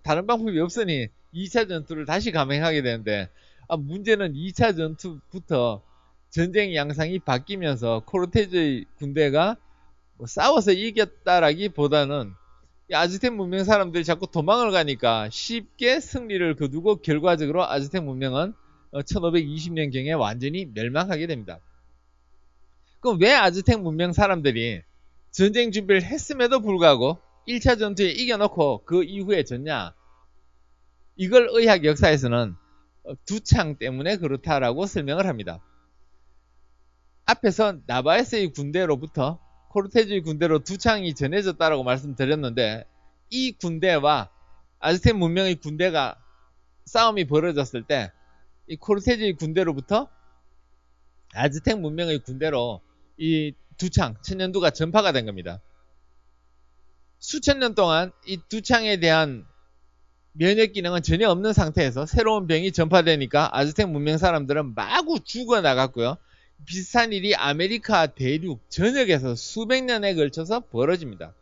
다른 방법이 없으니 2차 전투를 다시 감행하게 되는데, 문제는 2차 전투부터 전쟁 양상이 바뀌면서 코르테즈의 군대가 싸워서 이겼다라기보다는 아즈텍 문명 사람들이 자꾸 도망을 가니까 쉽게 승리를 거두고, 결과적으로 아즈텍 문명은 1520년경에 완전히 멸망하게 됩니다. 그럼 왜 아즈텍 문명 사람들이 전쟁 준비를 했음에도 불구하고 1차 전투에 이겨놓고 그 이후에 졌냐? 이걸 의학 역사에서는 두창 때문에 그렇다라고 설명을 합니다. 앞에서 나바예스의 군대로부터 코르테즈의 군대로 두창이 전해졌다라고 말씀드렸는데, 이 군대와 아즈텍 문명의 군대가 싸움이 벌어졌을 때 이 코르테즈의 군대로부터 아즈텍 문명의 군대로 이 두창, 천년두가 전파가 된 겁니다. 수천 년 동안 이 두창에 대한 면역 기능은 전혀 없는 상태에서 새로운 병이 전파되니까 아즈텍 문명 사람들은 마구 죽어나갔고요. 비슷한 일이 아메리카 대륙 전역에서 수백 년에 걸쳐서 벌어집니다.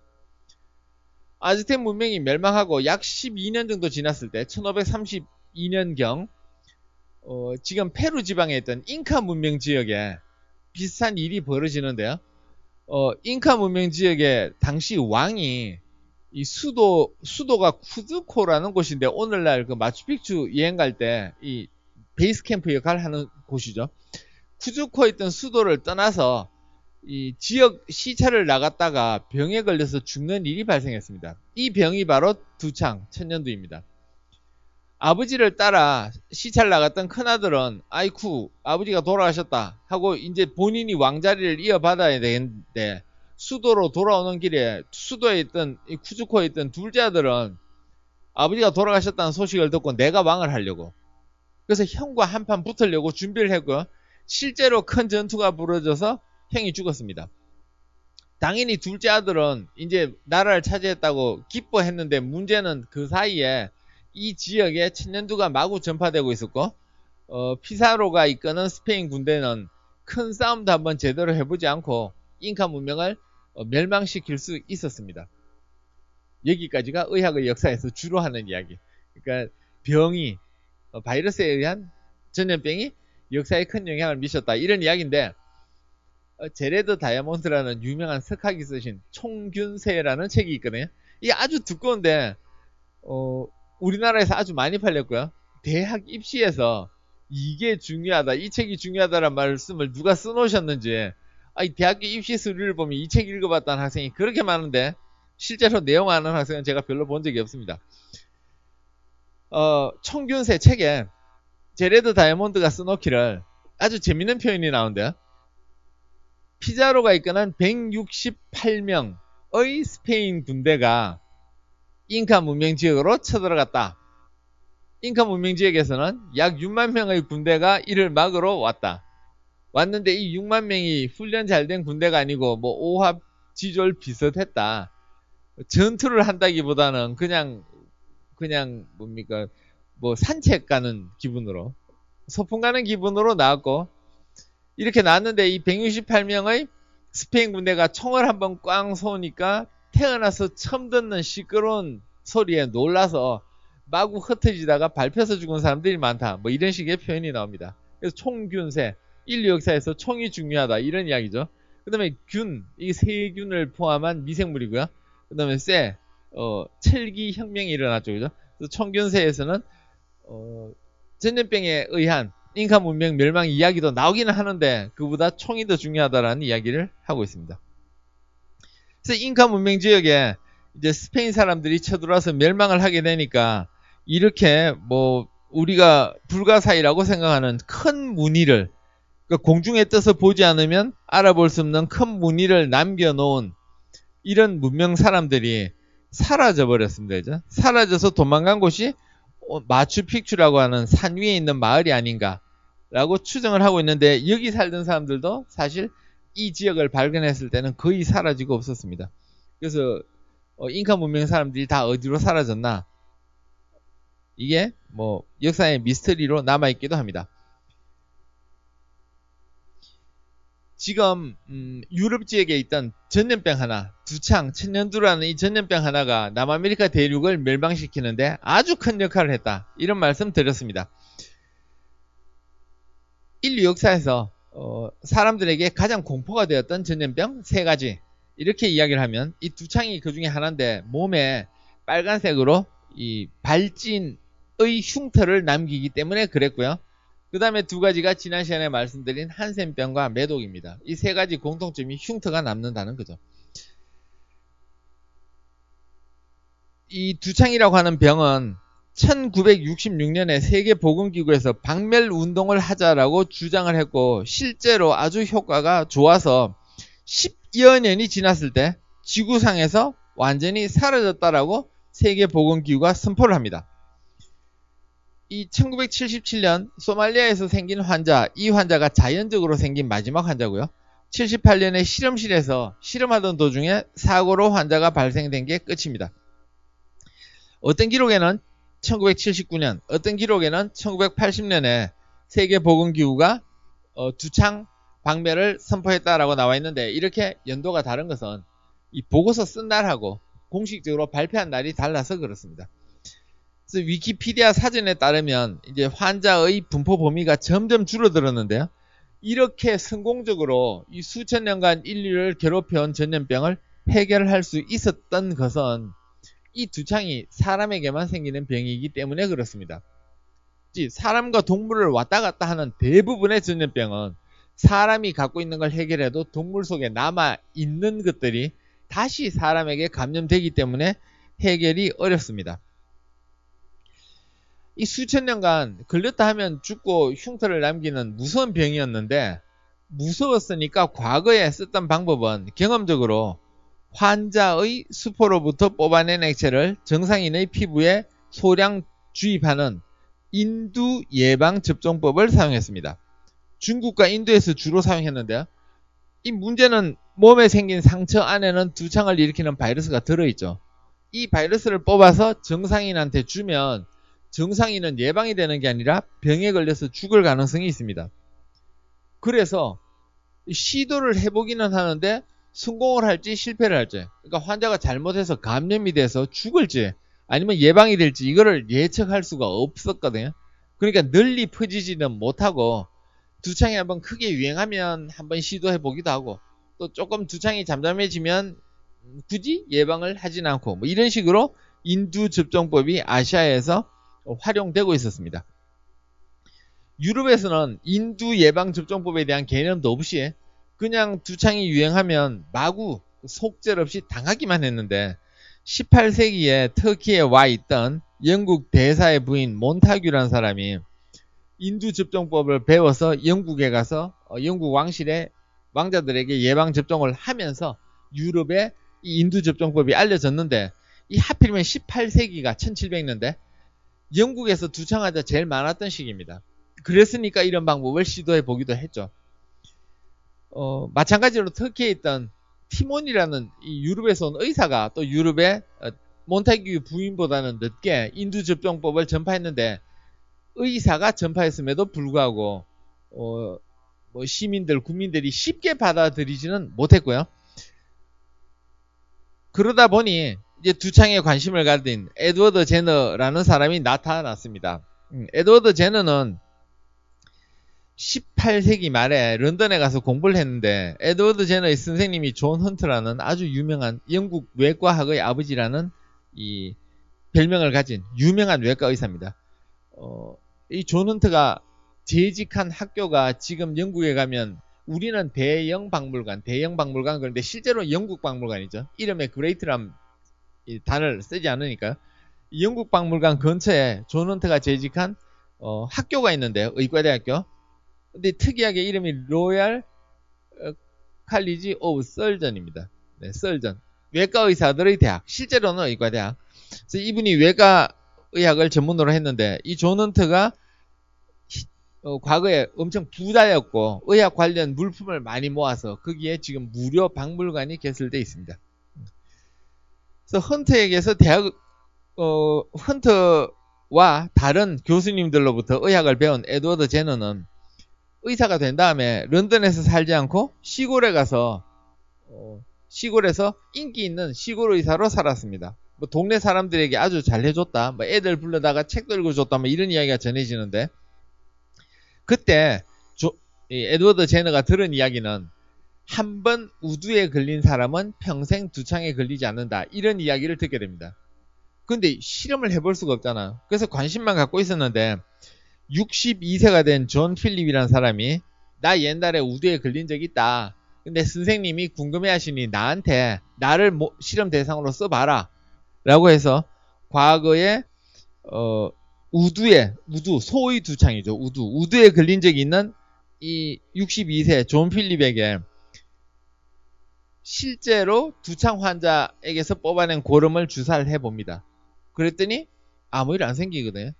아즈텍 문명이 멸망하고 약 12년 정도 지났을 때 1532년경 지금 페루 지방에 있던 잉카 문명 지역에 비슷한 일이 벌어지는데요. 잉카 문명 지역에 당시 왕이 이 수도가 쿠즈코라는 곳인데, 오늘날 그 마추픽추 여행 갈 때 이 베이스 캠프 역할을 하는 곳이죠. 쿠즈코에 있던 수도를 떠나서 이 지역 시차를 나갔다가 병에 걸려서 죽는 일이 발생했습니다. 이 병이 바로 두창 천년두입니다. 아버지를 따라 시차를 나갔던 큰아들은 아이쿠 아버지가 돌아가셨다 하고 이제 본인이 왕자리를 이어받아야 되는데 수도로 돌아오는 길에 수도에 있던 이 쿠즈코에 있던 둘째 아들은 아버지가 돌아가셨다는 소식을 듣고 내가 왕을 하려고 그래서 형과 한판 붙으려고 준비를 했고요. 실제로 큰 전투가 벌어져서 형이 죽었습니다. 당연히 둘째 아들은 이제 나라를 차지했다고 기뻐했는데 문제는 그 사이에 이 지역에 천년두가 마구 전파되고 있었고 피사로가 이끄는 스페인 군대는 큰 싸움도 한번 제대로 해보지 않고 잉카 문명을 멸망시킬 수 있었습니다. 여기까지가 의학의 역사에서 주로 하는 이야기. 그러니까 병이 바이러스에 의한 전염병이 역사에 큰 영향을 미쳤다 이런 이야기인데 제레드 다이아몬드라는 유명한 석학이 쓰신 총균세라는 책이 있거든요. 이게 아주 두꺼운데 우리나라에서 아주 많이 팔렸고요. 대학 입시에서 이게 중요하다, 이 책이 중요하다는 말씀을 누가 써놓으셨는지 이 대학교 입시 서류를 보면 이 책 읽어봤다는 학생이 그렇게 많은데 실제로 내용 아는 학생은 제가 별로 본 적이 없습니다. 총균세 책에 제레드 다이아몬드가 써놓기를 아주 재밌는 표현이 나오는데요. 피자로가 이끄는 168명의 스페인 군대가 잉카 문명 지역으로 쳐들어갔다. 잉카 문명 지역에서는 약 6만 명의 군대가 이를 막으러 왔다. 왔는데 이 6만 명이 훈련 잘 된 군대가 아니고 뭐 오합지졸 비슷했다. 전투를 한다기보다는 그냥 뭡니까 뭐 산책 가는 기분으로 소풍 가는 기분으로 나왔고 이렇게 나왔는데 이 168명의 스페인 군대가 총을 한번 꽝 쏘니까 태어나서 처음 듣는 시끄러운 소리에 놀라서 마구 흩어지다가 밟혀서 죽은 사람들이 많다. 뭐 이런 식의 표현이 나옵니다. 그래서 총균세, 인류 역사에서 총이 중요하다 이런 이야기죠. 그 다음에 균, 이 세균을 포함한 미생물이고요. 그 다음에 세, 첼기 혁명이 일어났죠. 그죠? 그래서 총균세에서는 전염병에 의한 잉카 문명 멸망 이야기도 나오기는 하는데 그보다 총이 더 중요하다라는 이야기를 하고 있습니다. 그래서 잉카 문명 지역에 이제 스페인 사람들이 쳐들어와서 멸망을 하게 되니까 이렇게 뭐 우리가 불가사의라고 생각하는 큰 무늬를 그러니까 공중에 떠서 보지 않으면 알아볼 수 없는 큰 무늬를 남겨놓은 이런 문명 사람들이 사라져 버렸습니다. 그죠? 사라져서 도망간 곳이 마추픽추라고 하는 산 위에 있는 마을이 아닌가라고 추정을 하고 있는데 여기 살던 사람들도 사실 이 지역을 발견했을 때는 거의 사라지고 없었습니다. 그래서 잉카 문명 사람들이 다 어디로 사라졌나? 이게 뭐 역사의 미스터리로 남아있기도 합니다. 지금 유럽 지역에 있던 전염병 하나, 두창, 천년두라는 이 전염병 하나가 남아메리카 대륙을 멸망시키는데 아주 큰 역할을 했다. 이런 말씀 드렸습니다. 인류 역사에서 사람들에게 가장 공포가 되었던 전염병 3가지 이렇게 이야기를 하면 이 두창이 그 중에 하나인데 몸에 빨간색으로 이 발진의 흉터를 남기기 때문에 그랬고요. 그 다음에 2가지가 지난 시간에 말씀드린 한센병과 매독입니다. 이 3가지 공통점이 흉터가 남는다는 거죠. 이 두창이라고 하는 병은 1966년에 세계보건기구에서 박멸운동을 하자라고 주장을 했고 실제로 아주 효과가 좋아서 10여 년이 지났을 때 지구상에서 완전히 사라졌다라고 세계보건기구가 선포를 합니다. 이 1977년 소말리아에서 생긴 환자, 이 환자가 자연적으로 생긴 마지막 환자고요. 78년에 실험실에서 실험하던 도중에 사고로 환자가 발생된 게 끝입니다. 어떤 기록에는 1979년, 어떤 기록에는 1980년에 세계보건기구가 두창 박멸을 선포했다라고 나와 있는데 이렇게 연도가 다른 것은 이 보고서 쓴 날하고 공식적으로 발표한 날이 달라서 그렇습니다. 그래서 위키피디아 사전에 따르면 이제 환자의 분포 범위가 점점 줄어들었는데요. 이렇게 성공적으로 이 수천 년간 인류를 괴롭혀온 전염병을 해결할 수 있었던 것은 이 두창이 사람에게만 생기는 병이기 때문에 그렇습니다. 사람과 동물을 왔다 갔다 하는 대부분의 전염병은 사람이 갖고 있는 걸 해결해도 동물 속에 남아 있는 것들이 다시 사람에게 감염되기 때문에 해결이 어렵습니다. 이 수천 년간 걸렸다 하면 죽고 흉터를 남기는 무서운 병이었는데, 무서웠으니까 과거에 썼던 방법은 경험적으로 환자의 수포로부터 뽑아낸 액체를 정상인의 피부에 소량 주입하는 인두 예방 접종법을 사용했습니다. 중국과 인도에서 주로 사용했는데요. 이 문제는 몸에 생긴 상처 안에는 두창을 일으키는 바이러스가 들어있죠. 이 바이러스를 뽑아서 정상인한테 주면 정상인은 예방이 되는 게 아니라 병에 걸려서 죽을 가능성이 있습니다. 그래서 시도를 해보기는 하는데 성공을 할지 실패를 할지, 그러니까 환자가 잘못해서 감염이 돼서 죽을지 아니면 예방이 될지 이거를 예측할 수가 없었거든요. 그러니까 널리 퍼지지는 못하고 두창이 한번 크게 유행하면 한번 시도해 보기도 하고, 또 조금 두창이 잠잠해지면 굳이 예방을 하진 않고, 뭐 이런 식으로 인두 접종법이 아시아에서 활용되고 있었습니다. 유럽에서는 인두 예방 접종법에 대한 개념도 없이 그냥 두창이 유행하면 마구 속절없이 당하기만 했는데, 18세기에 터키에 와 있던 영국 대사의 부인 몬타규라는 사람이 인두 접종법을 배워서 영국에 가서 영국 왕실의 왕자들에게 예방 접종을 하면서 유럽에 이 인두 접종법이 알려졌는데, 이 하필이면 18세기가 1700년대 영국에서 두창환자 제일 많았던 시기입니다. 그랬으니까 이런 방법을 시도해 보기도 했죠. 마찬가지로 터키에 있던 티몬이라는 이 유럽에서 온 의사가 또 유럽의 몬타규 부인보다는 늦게 인두 접종법을 전파했는데, 의사가 전파했음에도 불구하고 뭐 시민들, 국민들이 쉽게 받아들이지는 못했고요. 그러다 보니 이제 두창에 관심을 가진 에드워드 제너라는 사람이 나타났습니다. 에드워드 제너는 18세기 말에 런던에 가서 공부를 했는데, 에드워드 제너의 선생님이 존 헌트라는 아주 유명한 영국 외과학의 아버지라는 이 별명을 가진 유명한 외과 의사입니다. 이 존 헌트가 재직한 학교가 지금 영국에 가면 우리는 대형 박물관 그런데 실제로 영국 박물관이죠. 이름에 그레이트란 단어를 쓰지 않으니까요. 영국 박물관 근처에 존 헌트가 재직한 학교가 있는데요. 의과대학교. 근데 특이하게 이름이 로얄 칼리지 오브 설전입니다. 네, 설전. 외과 의사들의 대학. 실제로는 의과대학. 그래서 이분이 외과 의학을 전문으로 했는데, 이 존 헌트가 과거에 엄청 부자였고 의학 관련 물품을 많이 모아서 거기에 지금 무료 박물관이 개설되어 있습니다. 그래서 헌트에게서 헌트와 다른 교수님들로부터 의학을 배운 에드워드 제너는 의사가 된 다음에 런던에서 살지 않고 시골에 가서 시골에서 인기 있는 시골 의사로 살았습니다. 뭐 동네 사람들에게 아주 잘해줬다, 뭐 애들 불러다가 책도 읽어줬다, 뭐 이런 이야기가 전해지는데, 그때 에드워드 제너가 들은 이야기는 한 번 우두에 걸린 사람은 평생 두창에 걸리지 않는다, 이런 이야기를 듣게 됩니다. 근데 실험을 해볼 수가 없잖아. 그래서 관심만 갖고 있었는데 62세가 된 존 필립이라는 사람이 나 옛날에 우두에 걸린 적 있다, 근데 선생님이 궁금해 하시니 나한테 나를 실험 대상으로 써봐라 라고 해서 과거에 우두, 소의 두창이죠. 우두에 걸린 적이 있는 이 62세 존 필립에게 실제로 두창 환자에게서 뽑아낸 고름을 주사를 해봅니다. 그랬더니 아무 일 안 생기거든요.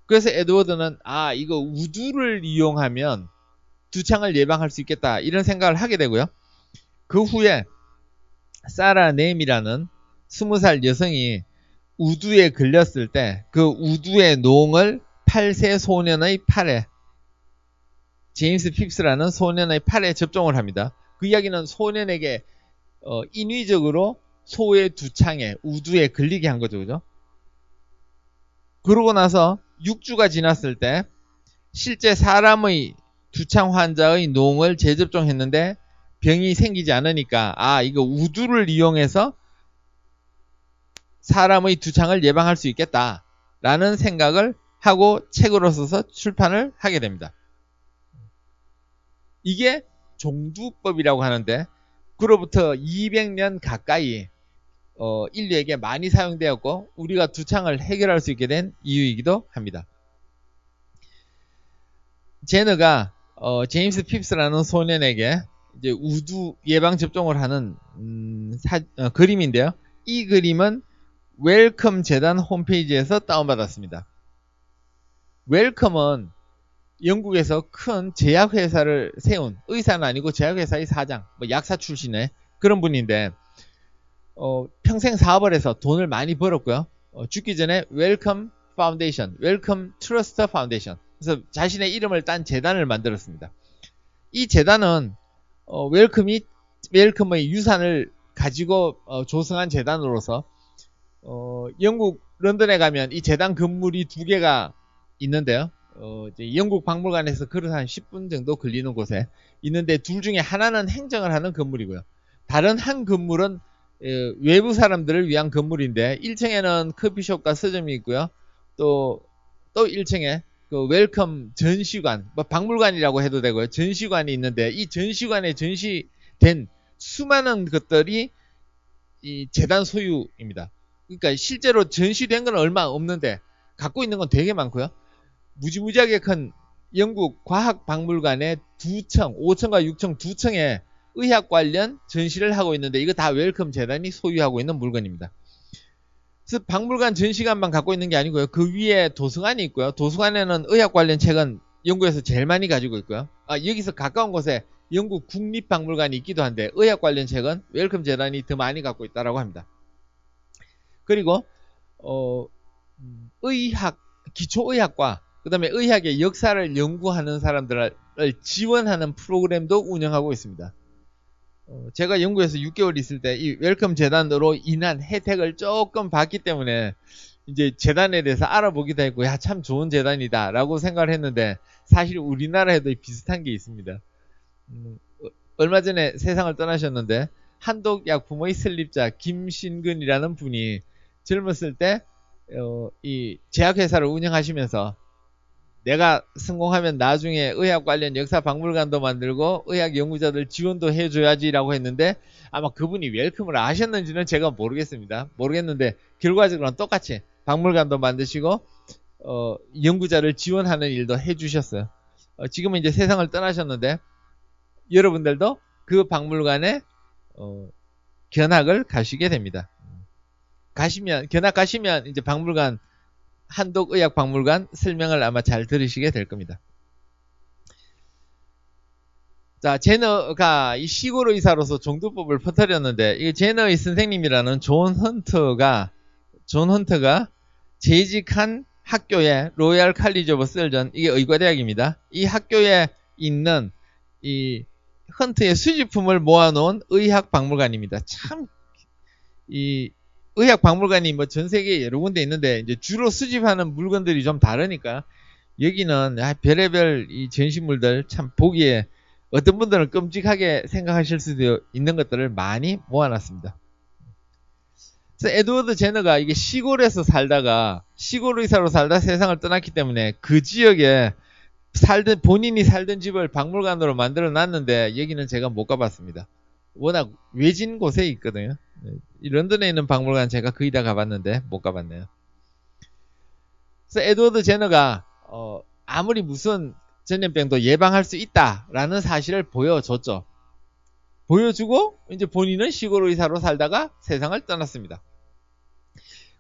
그래서 에드워드는 이거 우두를 이용하면 두창을 예방할 수 있겠다, 이런 생각을 하게 되고요. 그 후에 사라 네임이라는 20살 여성이 우두에 걸렸을 때 그 우두의 농을 8세 소년의 팔에, 제임스 핍스라는 소년의 팔에 접종을 합니다. 그 이야기는 소년에게 인위적으로 소의 두창에, 우두에 걸리게 한 거죠. 그죠? 그러고 나서 6주가 지났을 때 실제 사람의 두창 환자의 농을 재접종했는데 병이 생기지 않으니까 이거 우두를 이용해서 사람의 두창을 예방할 수 있겠다라는 생각을 하고 책으로 써서 출판을 하게 됩니다. 이게 종두법이라고 하는데 그로부터 200년 가까이 인류에게 많이 사용되었고 우리가 두창을 해결할 수 있게 된 이유이기도 합니다. 제너가 제임스 핍스라는 소년에게 이제 우두 예방 접종을 하는 그림인데요. 이 그림은 웰컴 재단 홈페이지에서 다운받았습니다. 웰컴은 영국에서 큰 제약회사를 세운 의사는 아니고 제약회사의 사장, 약사 출신의 그런 분인데 평생 사업을 해서 돈을 많이 벌었고요. 죽기 전에 웰컴 파운데이션, 웰컴 트러스트 파운데이션 그래서 자신의 이름을 딴 재단을 만들었습니다. 이 재단은 웰컴의 유산을 가지고 조성한 재단으로서 영국 런던에 가면 이 재단 건물이 두 개가 있는데요. 이제 영국 박물관에서 걸어서 한 10분 정도 걸리는 곳에 있는데 둘 중에 하나는 행정을 하는 건물이고요. 다른 한 건물은 외부 사람들을 위한 건물인데 1층에는 커피숍과 서점이 있고요. 또 1층에 그 웰컴 전시관, 박물관이라고 해도 되고요. 전시관이 있는데 이 전시관에 전시된 수많은 것들이 이 재단 소유입니다. 그러니까 실제로 전시된 건 얼마 없는데 갖고 있는 건 되게 많고요. 무지무지하게 큰 영국 과학박물관의 2층, 5층과 6층 2층에 의학 관련 전시를 하고 있는데 이거 다 웰컴 재단이 소유하고 있는 물건입니다. 그래서 박물관 전시관만 갖고 있는 게 아니고요. 그 위에 도서관이 있고요. 도서관에는 의학 관련 책은 영국에서 제일 많이 가지고 있고요. 여기서 가까운 곳에 영국 국립박물관이 있기도 한데 의학 관련 책은 웰컴 재단이 더 많이 갖고 있다고 합니다. 그리고 의학, 기초의학과 그 다음에 의학의 역사를 연구하는 사람들을 지원하는 프로그램도 운영하고 있습니다. 제가 영국에서 6개월 있을 때 이 웰컴 재단으로 인한 혜택을 조금 받기 때문에 이제 재단에 대해서 알아보기도 했고 야 참 좋은 재단이다 라고 생각을 했는데 사실 우리나라에도 비슷한 게 있습니다. 얼마 전에 세상을 떠나셨는데 한독약품의 설립자 김신근이라는 분이 젊었을 때 이 제약회사를 운영하시면서 내가 성공하면 나중에 의학 관련 역사 박물관도 만들고 의학 연구자들 지원도 해줘야지라고 했는데 아마 그분이 웰컴을 아셨는지는 제가 모르겠는데 결과적으로는 똑같이 박물관도 만드시고 연구자를 지원하는 일도 해주셨어요. 지금은 이제 세상을 떠나셨는데 여러분들도 그 박물관에 견학을 가시게 됩니다. 견학 가시면 이제 박물관 한독의학박물관 설명을 아마 잘 들으시게 될 겁니다. 자, 제너가 이 시골 의사로서 종두법을 퍼뜨렸는데 이 제너의 선생님이라는 존 헌터가 재직한 학교의 로얄 칼리지 오브 설전, 이게 의과대학입니다. 이 학교에 있는 이 헌터의 수집품을 모아놓은 의학박물관입니다. 참 이 의학박물관이 뭐 전 세계에 여러 군데 있는데 이제 주로 수집하는 물건들이 좀 다르니까 여기는 별의별 이 전시물들 참 보기에 어떤 분들은 끔찍하게 생각하실 수도 있는 것들을 많이 모아놨습니다. 그래서 에드워드 제너가 이게 시골 의사로 살다 세상을 떠났기 때문에 그 지역에 본인이 살던 집을 박물관으로 만들어 놨는데 여기는 제가 못 가봤습니다. 워낙 외진 곳에 있거든요. 이 런던에 있는 박물관 제가 거의 다 가봤는데 못 가봤네요. 그래서 에드워드 제너가 아무리 무슨 전염병도 예방할 수 있다라는 사실을 보여줬죠. 보여주고 이제 본인은 시골 의사로 살다가 세상을 떠났습니다.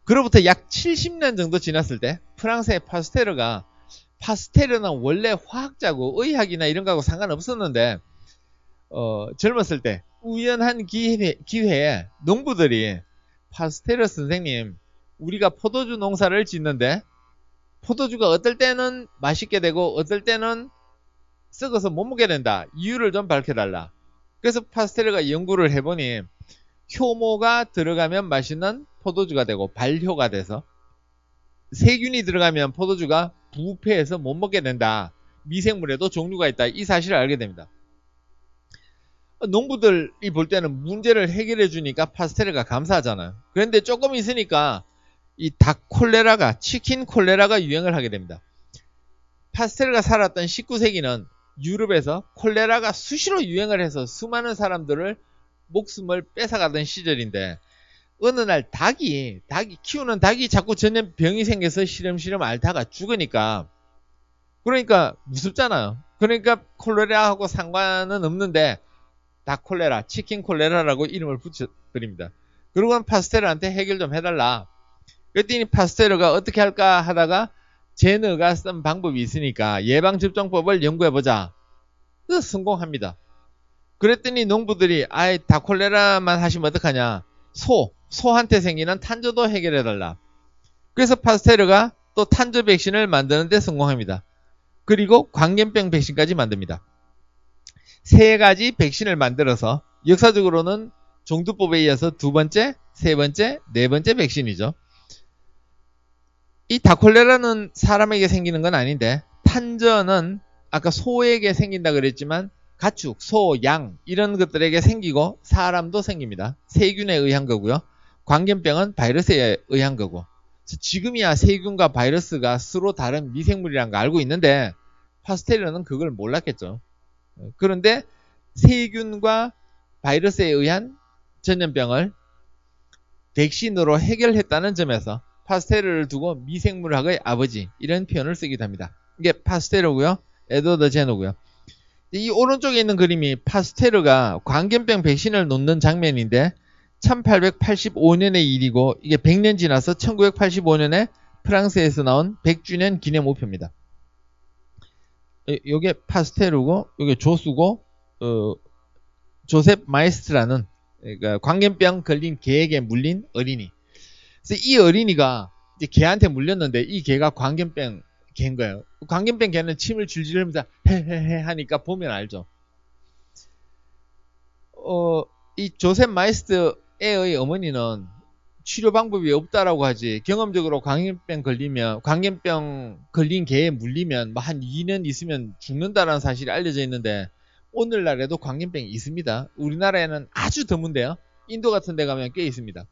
그로부터 약 70년 정도 지났을 때 프랑스의 파스테르는 원래 화학자고 의학이나 이런 거하고 상관없었는데 젊었을 때 우연한 기회에 농부들이 파스테르 선생님, 우리가 포도주 농사를 짓는데 포도주가 어떨 때는 맛있게 되고 어떨 때는 썩어서 못 먹게 된다. 이유를 좀 밝혀달라. 그래서 파스테르가 연구를 해보니 효모가 들어가면 맛있는 포도주가 되고 발효가 돼서 세균이 들어가면 포도주가 부패해서 못 먹게 된다. 미생물에도 종류가 있다. 이 사실을 알게 됩니다. 농부들이 볼 때는 문제를 해결해 주니까 파스테르가 감사하잖아요. 그런데 조금 있으니까 이 닭 콜레라가, 치킨 콜레라가 유행을 하게 됩니다. 파스테르가 살았던 19세기는 유럽에서 콜레라가 수시로 유행을 해서 수많은 사람들을 목숨을 뺏어가던 시절인데 어느 날 키우는 닭이 자꾸 전염병이 생겨서 시름시름 앓다가 죽으니까 그러니까 무섭잖아요. 그러니까 콜레라하고 상관은 없는데 닭 콜레라, 치킨 콜레라라고 이름을 붙여드립니다. 그러고는 파스테르한테 해결 좀 해달라. 그랬더니 파스테르가 어떻게 할까 하다가 제너가 쓴 방법이 있으니까 예방접종법을 연구해보자. 그래서 성공합니다. 그랬더니 농부들이 아이 닭 콜레라만 하시면 어떡하냐. 소한테 생기는 탄저도 해결해달라. 그래서 파스테르가 또 탄저 백신을 만드는 데 성공합니다. 그리고 광견병 백신까지 만듭니다. 세 가지 백신을 만들어서 역사적으로는 종두법에 이어서 두 번째, 세 번째, 네 번째 백신이죠. 이 닭콜레라는 사람에게 생기는 건 아닌데 탄저는 아까 소에게 생긴다 그랬지만 가축, 소, 양 이런 것들에게 생기고 사람도 생깁니다. 세균에 의한 거고요. 광견병은 바이러스에 의한 거고. 지금이야 세균과 바이러스가 서로 다른 미생물이라는 거 알고 있는데 파스테르는 그걸 몰랐겠죠. 그런데 세균과 바이러스에 의한 전염병을 백신으로 해결했다는 점에서 파스테르를 두고 미생물학의 아버지 이런 표현을 쓰기도 합니다. 이게 파스테르고요. 에드워드 제너고요. 이 오른쪽에 있는 그림이 파스테르가 광견병 백신을 놓는 장면인데 1885년의 일이고 이게 100년 지나서 1985년에 프랑스에서 나온 100주년 기념 우표입니다. 요게 파스테르고 요게 조수고 조셉 마이스트라는 그러니까 광견병 걸린 개에게 물린 어린이. 그래서 이 어린이가 이제 개한테 물렸는데 이 개가 광견병 개인 거예요. 광견병 개는 침을 줄줄 흘리면서 헤헤헤 하니까 보면 알죠. 이 조셉 마이스트의 어머니는 치료 방법이 없다라고 하지 경험적으로 광견병 걸린 개에 물리면 뭐 한 2년 있으면 죽는다라는 사실이 알려져 있는데 오늘날에도 광견병이 있습니다. 우리나라에는 아주 드문데요. 인도 같은 데 가면 꽤 있습니다.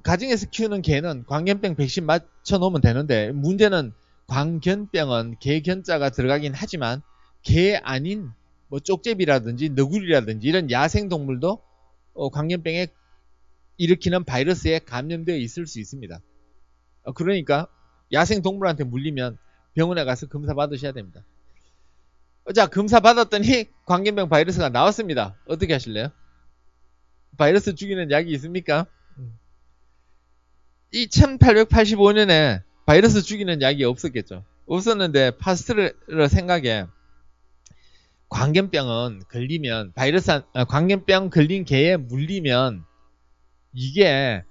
가정에서 키우는 개는 광견병 백신 맞춰 놓으면 되는데 문제는 광견병은 개견자가 들어가긴 하지만 개 아닌 뭐 쪽제비라든지 너구리라든지 이런 야생동물도 광견병에 일으키는 바이러스에 감염되어 있을 수 있습니다. 그러니까 야생동물한테 물리면 병원에 가서 검사 받으셔야 됩니다. 자, 검사 받았더니 광견병 바이러스가 나왔습니다. 어떻게 하실래요? 바이러스 죽이는 약이 있습니까? 이 1885년에 바이러스 죽이는 약이 없었겠죠. 없었는데 파스테르 생각에 광견병은 걸리면 광견병 걸린 개에 물리면 이게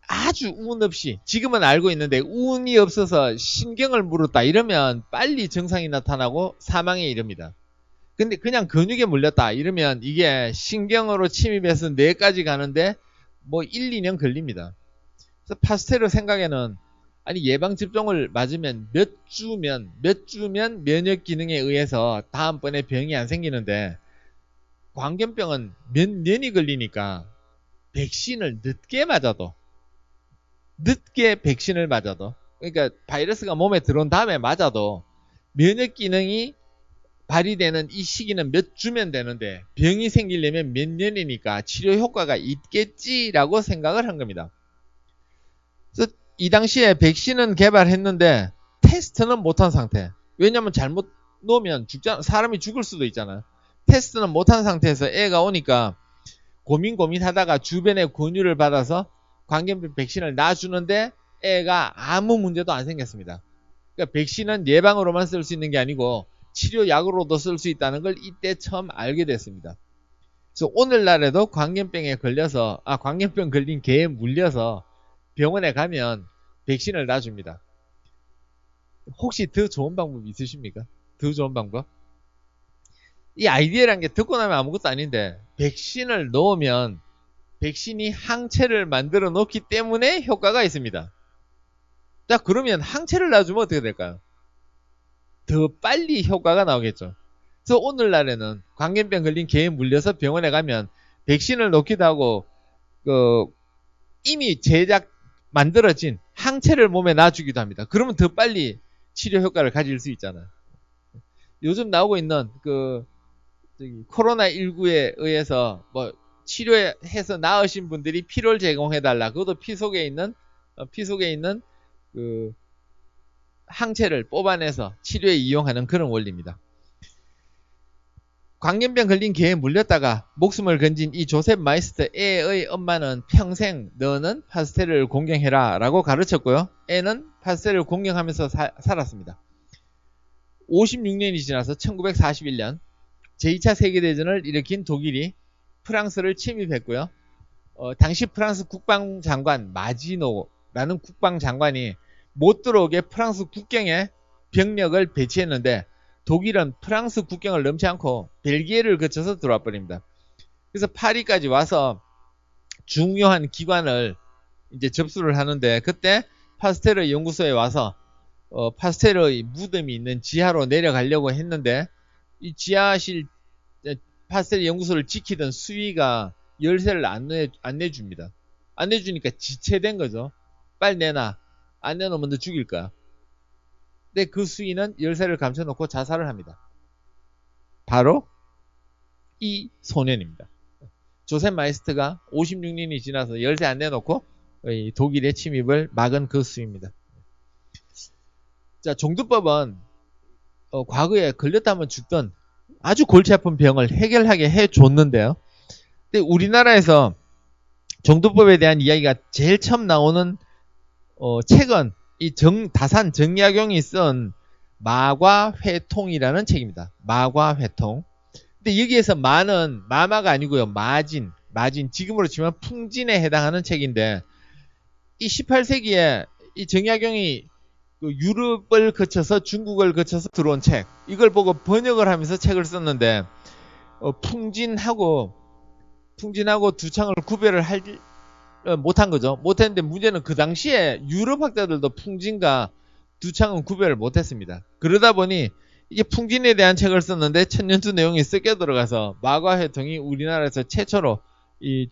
아주 운 없이 지금은 알고 있는데 운이 없어서 신경을 물었다 이러면 빨리 증상이 나타나고 사망에 이릅니다. 근데 그냥 근육에 물렸다 이러면 이게 신경으로 침입해서 뇌까지 가는데 뭐 1, 2년 걸립니다. 그래서 파스테르 생각에는 아니 예방접종을 맞으면 몇 주면 면역 기능에 의해서 다음번에 병이 안 생기는데 광견병은 몇 년이 걸리니까 백신을 늦게 백신을 맞아도 그러니까 바이러스가 몸에 들어온 다음에 맞아도 면역 기능이 발휘되는 이 시기는 몇 주면 되는데 병이 생기려면 몇 년이니까 치료 효과가 있겠지라고 생각을 한 겁니다. 그래서 이 당시에 백신은 개발했는데 테스트는 못한 상태. 왜냐면 잘못 놓으면 사람이 죽을 수도 있잖아요. 테스트는 못한 상태에서 애가 오니까 고민하다가 주변의 권유를 받아서 광견병 백신을 놔주는데 애가 아무 문제도 안 생겼습니다. 그러니까 백신은 예방으로만 쓸 수 있는 게 아니고 치료약으로도 쓸 수 있다는 걸 이때 처음 알게 됐습니다. 그래서 오늘날에도 광견병 걸린 개에 물려서 병원에 가면 백신을 놔줍니다. 혹시 더 좋은 방법 있으십니까? 더 좋은 방법? 이 아이디어란 게 듣고 나면 아무것도 아닌데 백신을 넣으면 백신이 항체를 만들어 놓기 때문에 효과가 있습니다. 자, 그러면 항체를 놔주면 어떻게 될까요? 더 빨리 효과가 나오겠죠. 그래서 오늘날에는 광견병 걸린 개에 물려서 병원에 가면 백신을 놓기도 하고 이미 만들어진 항체를 몸에 놔주기도 합니다. 그러면 더 빨리 치료 효과를 가질 수 있잖아요. 요즘 나오고 있는 코로나19에 의해서 뭐 치료해서 나으신 분들이 피를 제공해달라. 그것도 피 속에 있는 그 항체를 뽑아내서 치료에 이용하는 그런 원리입니다. 광견병 걸린 개에 물렸다가 목숨을 건진 이 조셉 마이스터 애의 엄마는 평생 너는 파스텔을 공경해라 라고 가르쳤고요. 애는 파스텔을 공경하면서 살았습니다. 56년이 지나서 1941년 제2차 세계대전을 일으킨 독일이 프랑스를 침입했고요. 당시 프랑스 국방장관 마지노라는 국방장관이 못 들어오게 프랑스 국경에 병력을 배치했는데 독일은 프랑스 국경을 넘지 않고 벨기에를 거쳐서 들어와 버립니다. 그래서 파리까지 와서 중요한 기관을 이제 접수를 하는데 그때 파스테르 연구소에 와서 파스테르의 무덤이 있는 지하로 내려가려고 했는데 이 지하실 파스테르 연구소를 지키던 수위가 열쇠를 안 내줍니다. 안 내주니까 지체된 거죠. 빨리 내놔. 안 내놓으면 너 죽일 거야. 근데 그 수위는 열쇠를 감춰놓고 자살을 합니다. 바로 이 소년입니다. 조셉 마이스트가 56년이 지나서 열쇠 안 내놓고 독일의 침입을 막은 그 수위입니다. 자, 종두법은 과거에 걸렸다면 죽던 아주 골치 아픈 병을 해결하게 해줬는데요. 근데 우리나라에서 종두법에 대한 이야기가 제일 처음 나오는 책은 이 다산 정약용이 쓴 마과회통이라는 책입니다. 마과회통. 근데 여기에서 마는 마마가 아니고요. 마진, 지금으로 치면 풍진에 해당하는 책인데 이 18세기에 이 정약용이 유럽을 거쳐서 중국을 거쳐서 들어온 책, 이걸 보고 번역을 하면서 책을 썼는데 풍진하고 두창을 구별을 못한 거죠. 못했는데 문제는 그 당시에 유럽 학자들도 풍진과 두창은 구별을 못했습니다. 그러다 보니 이게 풍진에 대한 책을 썼는데 천년두 내용이 섞여 들어가서 마과회통이 우리나라에서 최초로 이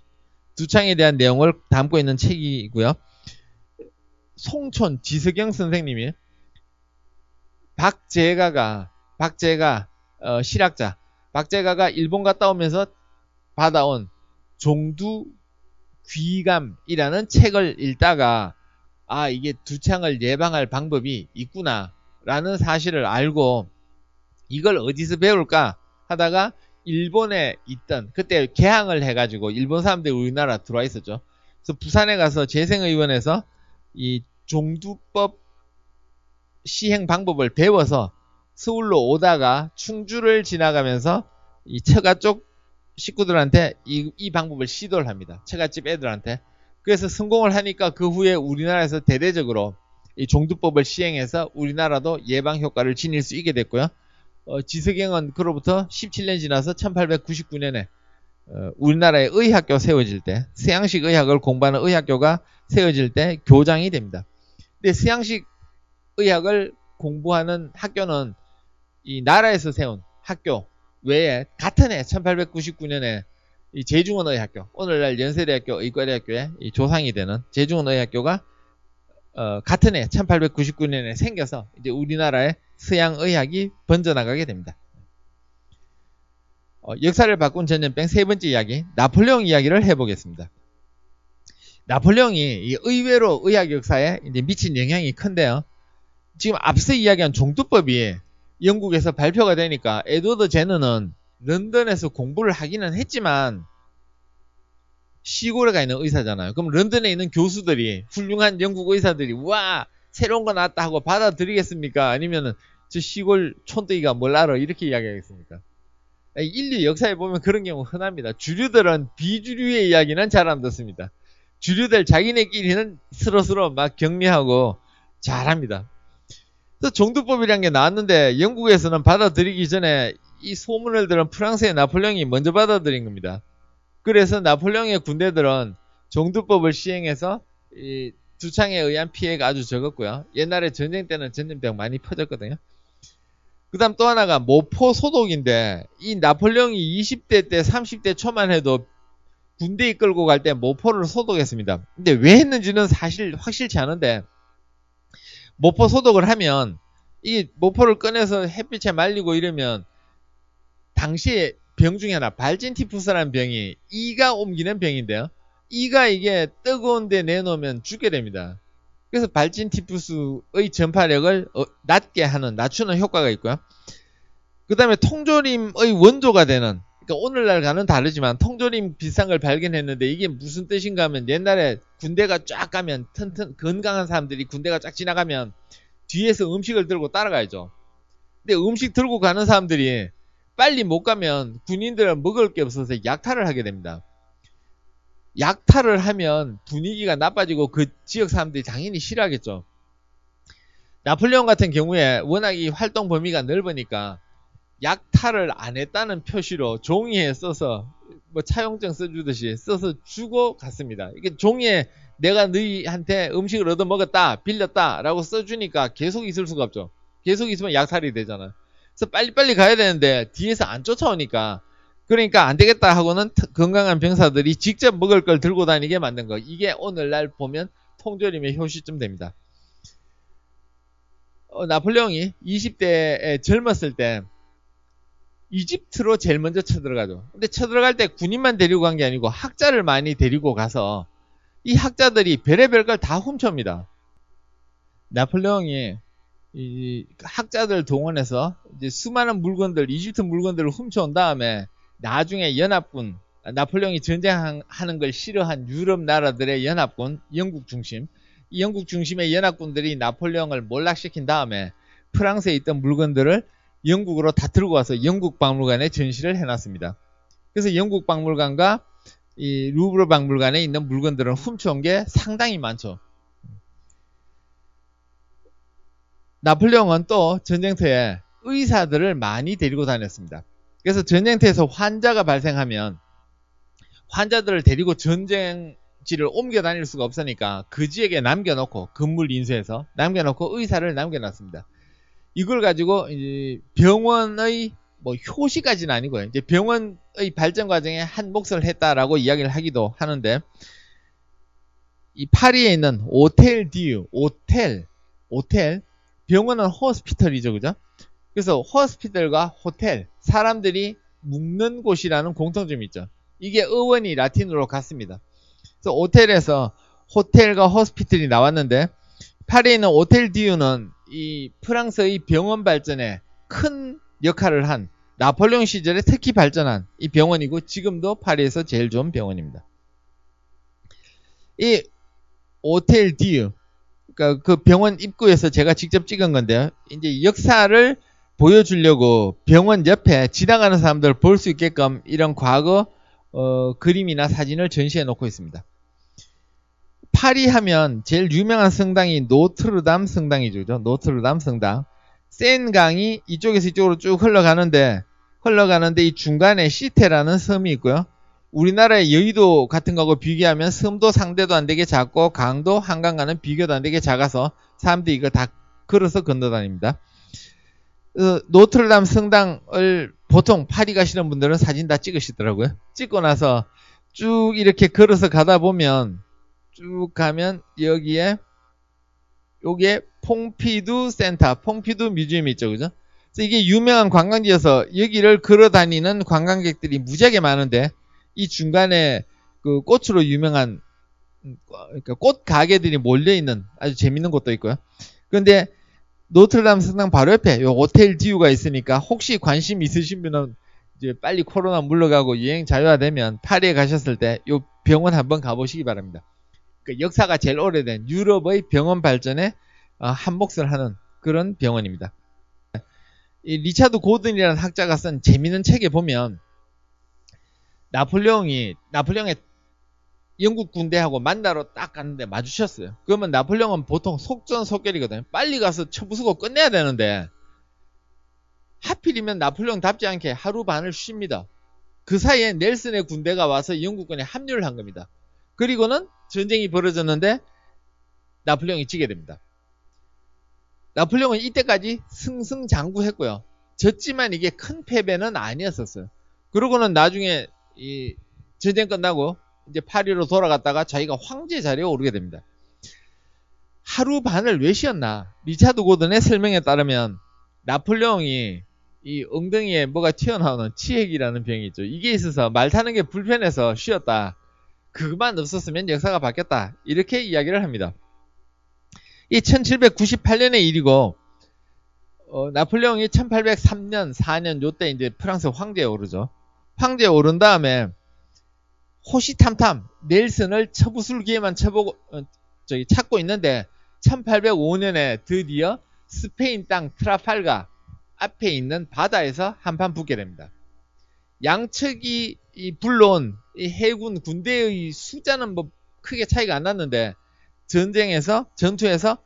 두창에 대한 내용을 담고 있는 책이고요. 송촌 지석영 선생님이 실학자 박제가가 일본 갔다 오면서 받아온 종두귀감이라는 책을 읽다가 이게 두창을 예방할 방법이 있구나 라는 사실을 알고 이걸 어디서 배울까 하다가 일본에 있던, 그때 개항을 해가지고 일본 사람들이 우리나라 들어와 있었죠. 그래서 부산에 가서 재생의원에서 이 종두법 시행 방법을 배워서 서울로 오다가 충주를 지나가면서 이 처가 쪽 식구들한테 이 방법을 시도를 합니다. 처갓집 애들한테. 그래서 성공을 하니까 그 후에 우리나라에서 대대적으로 이 종두법을 시행해서 우리나라도 예방 효과를 지닐 수 있게 됐고요. 지석영은 그로부터 17년 지나서 1899년에 우리나라의 의학교 세워질 때, 서양식 의학을 공부하는 의학교가 세워질 때 교장이 됩니다. 근데 서양식 의학을 공부하는 학교는 이 나라에서 세운 학교 외에 같은 해 1899년에 이 제중원의학교, 오늘날 연세대학교 의과대학교의 이 조상이 되는 제중원의학교가 같은 해 1899년에 생겨서 이제 우리나라의 서양의학이 번져나가게 됩니다. 역사를 바꾼 전염병 세 번째 이야기, 나폴레옹 이야기를 해보겠습니다. 나폴레옹이 의외로 의학 역사에 이제 미친 영향이 큰데요. 지금 앞서 이야기한 종두법이 영국에서 발표가 되니까 에드워드 제너는 런던에서 공부를 하기는 했지만 시골에 가 있는 의사잖아요. 그럼 런던에 있는 교수들이, 훌륭한 영국 의사들이 와 새로운 거 나왔다 하고 받아들이겠습니까? 아니면은 저 시골 촌뜨기가 뭘 알아 이렇게 이야기하겠습니까? 인류 역사에 보면 그런 경우 흔합니다. 주류들은 비주류의 이야기는 잘 안 듣습니다. 주류들 자기네끼리는 서로서로 막 격려하고 잘합니다. 그래서 종두법이라는 게 나왔는데 영국에서는 받아들이기 전에 이 소문을 들은 프랑스의 나폴레옹이 먼저 받아들인 겁니다. 그래서 나폴레옹의 군대들은 종두법을 시행해서 이 두창에 의한 피해가 아주 적었고요. 옛날에 전쟁 때는 전염병 많이 퍼졌거든요. 그 다음 또 하나가 모포 소독인데, 이 나폴레옹이 20대 때 30대 초만 해도 군대 이끌고 갈 때 모포를 소독했습니다. 근데 왜 했는지는 사실 확실치 않은데 모포 소독을 하면 이게 모포를 꺼내서 햇빛에 말리고 이러면 당시에 병 중에 하나 발진티푸스라는 병이 이가 옮기는 병인데요. 이가 이게 뜨거운 데 내놓으면 죽게 됩니다. 그래서 발진티푸스의 전파력을 낮추는 효과가 있고요. 그 다음에 통조림의 원조가 되는, 그러니까 오늘날 가는 다르지만 통조림 비싼 걸 발견했는데 이게 무슨 뜻인가 하면 옛날에 군대가 쫙 가면 건강한 사람들이 군대가 쫙 지나가면 뒤에서 음식을 들고 따라가야죠. 근데 음식 들고 가는 사람들이 빨리 못 가면 군인들은 먹을 게 없어서 약탈을 하게 됩니다. 약탈을 하면 분위기가 나빠지고 그 지역 사람들이 당연히 싫어하겠죠. 나폴레옹 같은 경우에 워낙 이 활동 범위가 넓으니까 약탈을 안 했다는 표시로 종이에 써서 뭐 차용증 써주듯이 써서 주고 갔습니다. 이게 종이에 내가 너희한테 음식을 얻어 먹었다, 빌렸다 라고 써주니까 계속 있을 수가 없죠. 계속 있으면 약탈이 되잖아. 그래서 빨리빨리 가야 되는데 뒤에서 안 쫓아오니까, 그러니까 안 되겠다 하고는 건강한 병사들이 직접 먹을 걸 들고 다니게 만든 거. 이게 오늘날 보면 통조림의 효시점 됩니다. 나폴레옹이 20대에 젊었을 때 이집트로 제일 먼저 쳐들어가죠. 근데 쳐들어갈 때 군인만 데리고 간 게 아니고 학자를 많이 데리고 가서 이 학자들이 별의별 걸 다 훔쳐옵니다. 나폴레옹이 이 학자들 동원해서 이제 수많은 물건들, 이집트 물건들을 훔쳐온 다음에 나중에 연합군, 나폴레옹이 전쟁하는 걸 싫어한 유럽 나라들의 연합군, 영국 중심, 이 영국 중심의 연합군들이 나폴레옹을 몰락시킨 다음에 프랑스에 있던 물건들을 영국으로 다 들고 와서 영국 박물관에 전시를 해놨습니다. 그래서 영국 박물관과 이 루브르 박물관에 있는 물건들은 훔쳐온 게 상당히 많죠. 나폴레옹은 또 전쟁터에 의사들을 많이 데리고 다녔습니다. 그래서 전쟁터에서 환자가 발생하면 환자들을 데리고 전쟁지를 옮겨 다닐 수가 없으니까 그 지역에 남겨놓고, 건물 인수해서 남겨놓고 의사를 남겨놨습니다. 이걸 가지고 이제 병원의 뭐 효시까지는 아니고요. 이제 병원의 발전 과정에 한 몫을 했다라고 이야기를 하기도 하는데, 이 파리에 있는 오텔 디유, 오텔, 병원은 호스피털이죠, 그죠? 그래서 호스피털과 호텔, 사람들이 묵는 곳이라는 공통점이 있죠. 이게 어원이 라틴어로 같습니다. 그래서 오텔에서 호텔과 호스피털이 나왔는데, 파리에 있는 오텔 디유는 이 프랑스의 병원 발전에 큰 역할을 한, 나폴레옹 시절에 특히 발전한 이 병원이고, 지금도 파리에서 제일 좋은 병원입니다. 이 오텔 디유, 그러니까 그 병원 입구에서 제가 직접 찍은 건데요. 이제 역사를 보여주려고 병원 옆에 지나가는 사람들 볼 수 있게끔 이런 과거 그림이나 사진을 전시해 놓고 있습니다. 파리 하면 제일 유명한 성당이 노트르담 성당이죠. 노트르담 성당. 센강이 이쪽에서 이쪽으로 쭉 흘러가는데 이 중간에 시테라는 섬이 있고요. 우리나라의 여의도 같은 거하고 비교하면 섬도 상대도 안 되게 작고 강도 한강과는 비교도 안 되게 작아서 사람들이 이거 다 걸어서 건너다닙니다. 노트르담 성당을 보통 파리 가시는 분들은 사진 다 찍으시더라고요. 찍고 나서 쭉 이렇게 걸어서 가다 보면, 쭉 가면 여기에 요게 퐁피두 센터, 퐁피두 뮤지엄이 있죠, 그죠? 그래서 이게 유명한 관광지여서 여기를 걸어 다니는 관광객들이 무지하게 많은데, 이 중간에 그 꽃으로 유명한, 그러니까 꽃 가게들이 몰려 있는 아주 재밌는 곳도 있고요. 그런데 노트르담 성당 바로 옆에 요 호텔 디유가 있으니까 혹시 관심 있으신 분은 이제 빨리 코로나 물러가고 여행 자유화되면 파리에 가셨을 때 요 병원 한번 가보시기 바랍니다. 그 역사가 제일 오래된 유럽의 병원 발전에 한 몫을 하는 그런 병원입니다. 이 리차드 고든이라는 학자가 쓴 재미있는 책에 보면 나폴레옹의 영국 군대하고 만나러 딱 갔는데 마주쳤어요. 그러면 나폴레옹은 보통 속전속결이거든요. 빨리 가서 쳐부수고 끝내야 되는데 하필이면 나폴레옹답지 않게 하루 반을 쉽니다. 그 사이에 넬슨의 군대가 와서 영국군에 합류를 한 겁니다. 그리고는 전쟁이 벌어졌는데 나폴레옹이 지게 됩니다. 나폴레옹은 이때까지 승승장구했고요. 졌지만 이게 큰 패배는 아니었었어요. 그러고는 나중에 이 전쟁 끝나고 이제 파리로 돌아갔다가 자기가 황제 자리에 오르게 됩니다. 하루 반을 왜 쉬었나? 리차드 고든의 설명에 따르면 나폴레옹이 이 엉덩이에 뭐가 튀어나오는 치핵이라는 병이 있죠. 이게 있어서 말 타는 게 불편해서 쉬었다. 그것만 없었으면 역사가 바뀌었다. 이렇게 이야기를 합니다. 이 1798년의 일이고 나폴레옹이 1803년, 4년 요때 이제 프랑스 황제에 오르죠. 황제에 오른 다음에 호시탐탐 넬슨을 처부술기에만 찾고 있는데 1805년에 드디어 스페인 땅 트라팔가 앞에 있는 바다에서 한판 붙게 됩니다. 양측이 불러온 이 해군 군대의 숫자는 뭐 크게 차이가 안 났는데 전투에서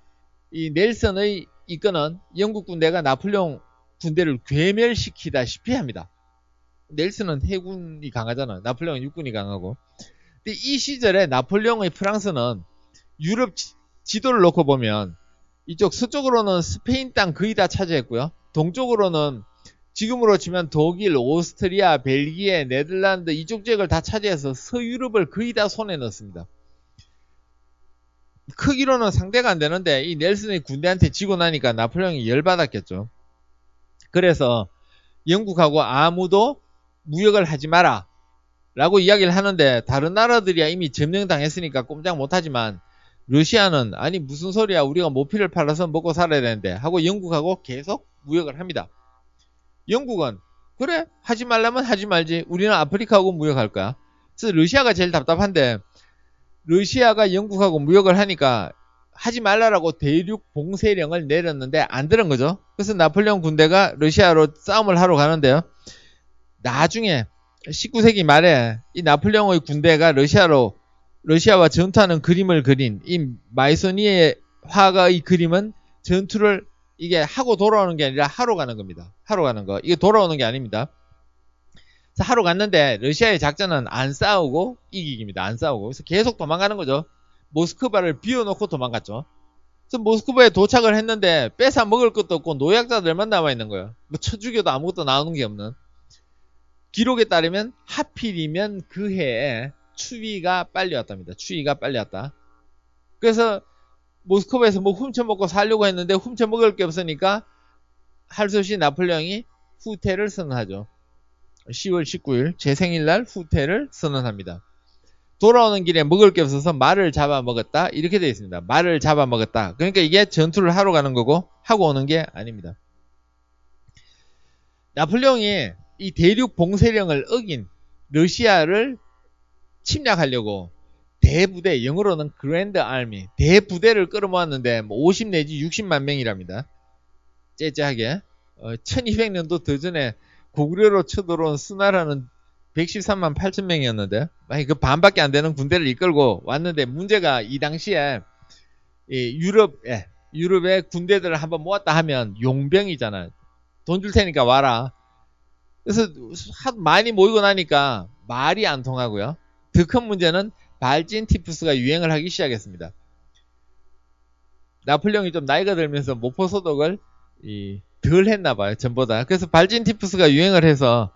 이 넬슨의 이끄는 영국 군대가 나폴레옹 군대를 괴멸시키다시피 합니다. 넬슨은 해군이 강하잖아요. 나폴레옹은 육군이 강하고. 근데 이 시절에 나폴레옹의 프랑스는 유럽 지도를 놓고 보면 이쪽 서쪽으로는 스페인 땅 거의 다 차지했고요. 동쪽으로는 지금으로 치면 독일, 오스트리아, 벨기에, 네덜란드 이쪽 지역을 다 차지해서 서유럽을 거의 다 손에 넣었습니다. 크기로는 상대가 안 되는데 이 넬슨의 군대한테 지고 나니까 나폴레옹이 열받았겠죠. 그래서 영국하고 아무도 무역을 하지 마라 라고 이야기를 하는데 다른 나라들이야 이미 점령당했으니까 꼼짝 못하지만 러시아는 아니 무슨 소리야 우리가 모피를 팔아서 먹고 살아야 되는데 하고 영국하고 계속 무역을 합니다. 영국은 그래 하지 말라면 하지 말지 우리는 아프리카하고 무역할 거야. 그래서 러시아가 제일 답답한데 러시아가 영국하고 무역을 하니까 하지 말라라고 대륙 봉쇄령을 내렸는데 안 들은 거죠. 그래서 나폴레옹 군대가 러시아로 싸움을 하러 가는데요. 나중에 19세기 말에 이 나폴레옹의 군대가 러시아와 전투하는 그림을 그린 이 마이소니의 화가의 그림은 전투를 이게 하고 돌아오는 게 아니라 하러 가는 겁니다. 하러 가는 거. 이게 돌아오는 게 아닙니다. 그래서 하러 갔는데 러시아의 작전은 안 싸우고 이기기입니다. 안 싸우고. 그래서 계속 도망가는 거죠. 모스크바를 비워놓고 도망갔죠. 그래서 모스크바에 도착을 했는데 뺏어 먹을 것도 없고 노약자들만 남아있는 거예요. 뭐 쳐 죽여도 아무것도 나오는 게 없는. 기록에 따르면 하필이면 그 해에 추위가 빨리 왔답니다. 추위가 빨리 왔다. 그래서 모스크바에서 뭐 훔쳐먹고 살려고 했는데 훔쳐먹을 게 없으니까 할 수 없이 나폴레옹이 후퇴를 선언하죠. 10월 19일 제 생일날 후퇴를 선언합니다. 돌아오는 길에 먹을 게 없어서 말을 잡아먹었다. 이렇게 되어 있습니다. 말을 잡아먹었다. 그러니까 이게 전투를 하러 가는 거고 하고 오는 게 아닙니다. 나폴레옹이 이 대륙 봉쇄령을 어긴 러시아를 침략하려고 대부대, 영어로는 그랜드 아미, 대부대를 끌어모았는데 50 내지 60만 명이랍니다. 째째하게 1200년도 더 전에 고구려로 쳐들어온 수나라는 113만 8천 명이었는데 그 반밖에 안 되는 군대를 이끌고 왔는데 문제가 이 당시에 유럽의 군대들을 한번 모았다 하면 용병이잖아요. 돈 줄 테니까 와라. 그래서 많이 모이고 나니까 말이 안 통하고요. 더 큰 문제는 발진 티푸스가 유행을 하기 시작했습니다. 나폴레옹이 좀 나이가 들면서 모포 소독을 덜 했나봐요. 전보다. 그래서 발진 티푸스가 유행을 해서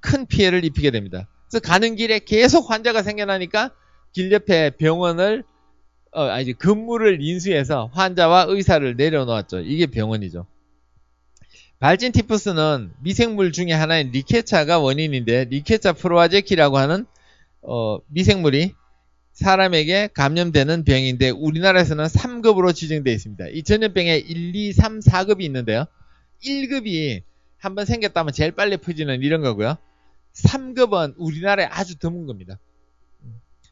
큰 피해를 입히게 됩니다. 그래서 가는 길에 계속 환자가 생겨나니까 길 옆에 병원을 건물을 인수해서 환자와 의사를 내려놓았죠. 이게 병원이죠. 발진 티푸스는 미생물 중에 하나인 리케차가 원인인데 리케차 프로아제키라고 하는 미생물이 사람에게 감염되는 병인데 우리나라에서는 3급으로 지정되어 있습니다. 이 전염병에 1, 2, 3, 4급이 있는데요. 1급이 한번 생겼다면 제일 빨리 퍼지는 이런 거고요. 3급은 우리나라에 아주 드문 겁니다.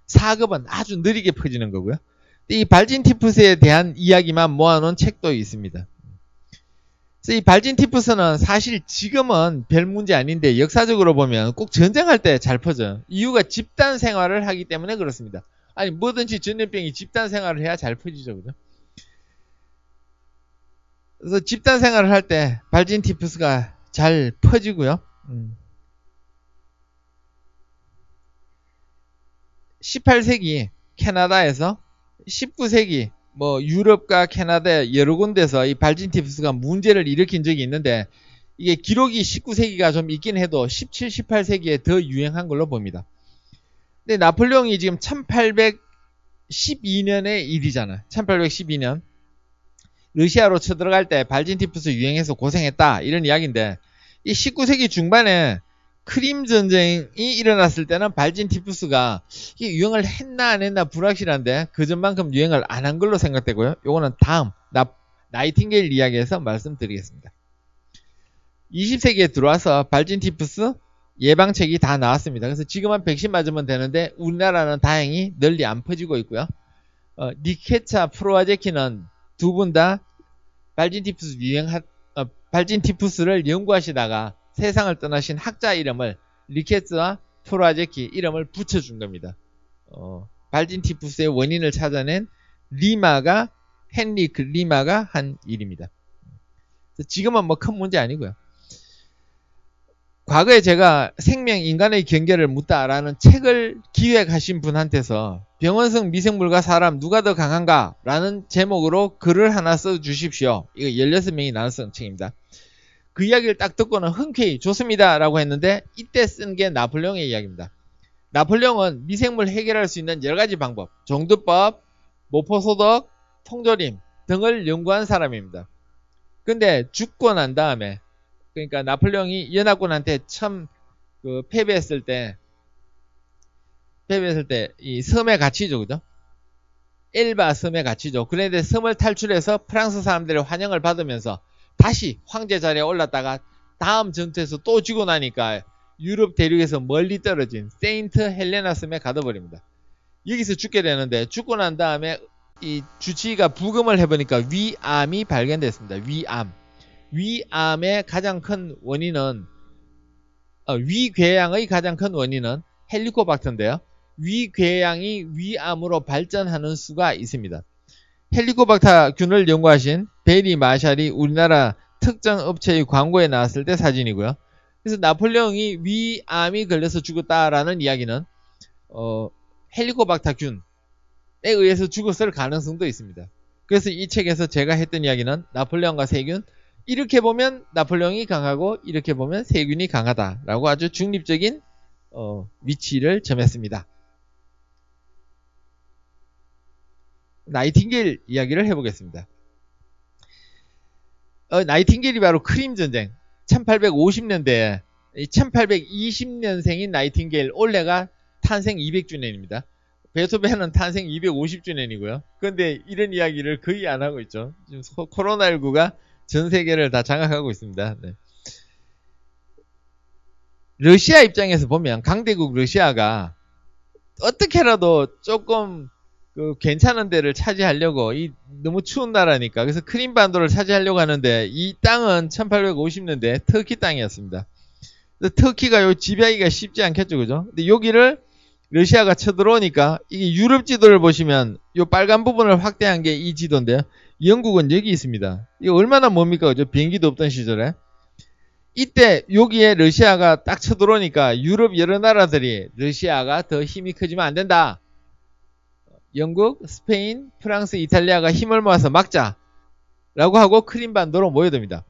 4급은 아주 느리게 퍼지는 거고요. 이 발진 티푸스에 대한 이야기만 모아놓은 책도 있습니다. 그래서 이 발진 티푸스는 사실 지금은 별 문제 아닌데 역사적으로 보면 꼭 전쟁할 때 잘 퍼져요. 이유가 집단 생활을 하기 때문에 그렇습니다. 아니 뭐든지 전염병이 집단 생활을 해야 잘 퍼지죠. 그죠? 그래서 집단 생활을 할 때 발진 티푸스가 잘 퍼지고요. 18세기 캐나다에서 19세기 유럽과 캐나다 여러 군데서 이 발진 티푸스가 문제를 일으킨 적이 있는데 이게 기록이 19세기가 좀 있긴 해도 17, 18세기에 더 유행한 걸로 봅니다. 근데 나폴레옹이 지금 12년의 일이잖아. 1812년. 러시아로 쳐들어갈 때 발진티푸스 유행해서 고생했다. 이런 이야기인데, 이 19세기 중반에 크림 전쟁이 일어났을 때는 발진티푸스가 이게 유행을 했나 안 했나 불확실한데, 그 전만큼 유행을 안 한 걸로 생각되고요. 요거는 다음, 나이팅게일 이야기에서 말씀드리겠습니다. 20세기에 들어와서 발진티푸스 예방책이 다 나왔습니다. 그래서 지금은 백신 맞으면 되는데 우리나라는 다행히 널리 안 퍼지고 있고요. 니케차 프로아제키는 두 분 다 발진티푸스를 연구하시다가 세상을 떠나신 학자 이름을 리케츠와 프로아제키 이름을 붙여준 겁니다. 발진티푸스의 원인을 찾아낸 헨리크 리마가 한 일입니다. 지금은 뭐 큰 문제 아니고요. 과거에 제가 생명 인간의 경계를 묻다라는 책을 기획하신 분한테서 병원성 미생물과 사람 누가 더 강한가 라는 제목으로 글을 하나 써주십시오. 이거 16명이 나눠 쓴 책입니다. 그 이야기를 딱 듣고는 흔쾌히 좋습니다 라고 했는데, 이때 쓴 게 나폴레옹의 이야기입니다. 나폴레옹은 미생물 해결할 수 있는 여러가지 방법, 정두법, 모포소독, 통조림 등을 연구한 사람입니다. 근데 죽고 난 다음에, 그러니까 나폴레옹이 연합군한테 처음 패배했을 때 이 섬에 갇히죠, 그죠? 엘바 섬에 갇히죠. 그런데 섬을 탈출해서 프랑스 사람들의 환영을 받으면서 다시 황제 자리에 올랐다가 다음 전투에서 또 지고 나니까 유럽 대륙에서 멀리 떨어진 세인트 헬레나 섬에 가둬버립니다. 여기서 죽게 되는데, 죽고 난 다음에 이 주치의가 부검을 해보니까 위암이 발견됐습니다. 위암의 가장 큰 원인은 위궤양의 가장 큰 원인은 헬리코박터인데요. 위궤양이 위암으로 발전하는 수가 있습니다. 헬리코박터균을 연구하신 베리 마샬이 우리나라 특정 업체의 광고에 나왔을 때 사진이고요. 그래서 나폴레옹이 위암이 걸려서 죽었다라는 이야기는 헬리코박터균에 의해서 죽었을 가능성도 있습니다. 그래서 이 책에서 제가 했던 이야기는 나폴레옹과 세균, 이렇게 보면 나폴레옹이 강하고 이렇게 보면 세균이 강하다라고 아주 중립적인 위치를 점했습니다. 나이팅게일 이야기를 해보겠습니다. 나이팅게일이 바로 크림 전쟁, 1850년대에 1820년생인 나이팅게일, 올해가 탄생 200주년입니다. 베토벤은 탄생 250주년이고요. 그런데 이런 이야기를 거의 안 하고 있죠. 지금 코로나19가 전 세계를 다 장악하고 있습니다. 네. 러시아 입장에서 보면 강대국 러시아가 어떻게라도 조금 괜찮은 데를 차지하려고, 너무 추운 나라니까, 그래서 크림반도를 차지하려고 하는데, 이 땅은 1850년대 터키 땅이었습니다. 터키가 요 지배하기가 쉽지 않겠죠, 그죠? 근데 여기를 러시아가 쳐들어오니까, 이게 유럽 지도를 보시면 요 빨간 부분을 확대한 게 이 지도인데요. 영국은 여기 있습니다. 이거 얼마나 뭡니까, 그죠? 비행기도 없던 시절에. 이때 여기에 러시아가 딱 쳐들어오니까 유럽 여러 나라들이 러시아가 더 힘이 커지면 안 된다. 영국, 스페인, 프랑스, 이탈리아가 힘을 모아서 막자 라고 하고 크림반도로 모여듭니다.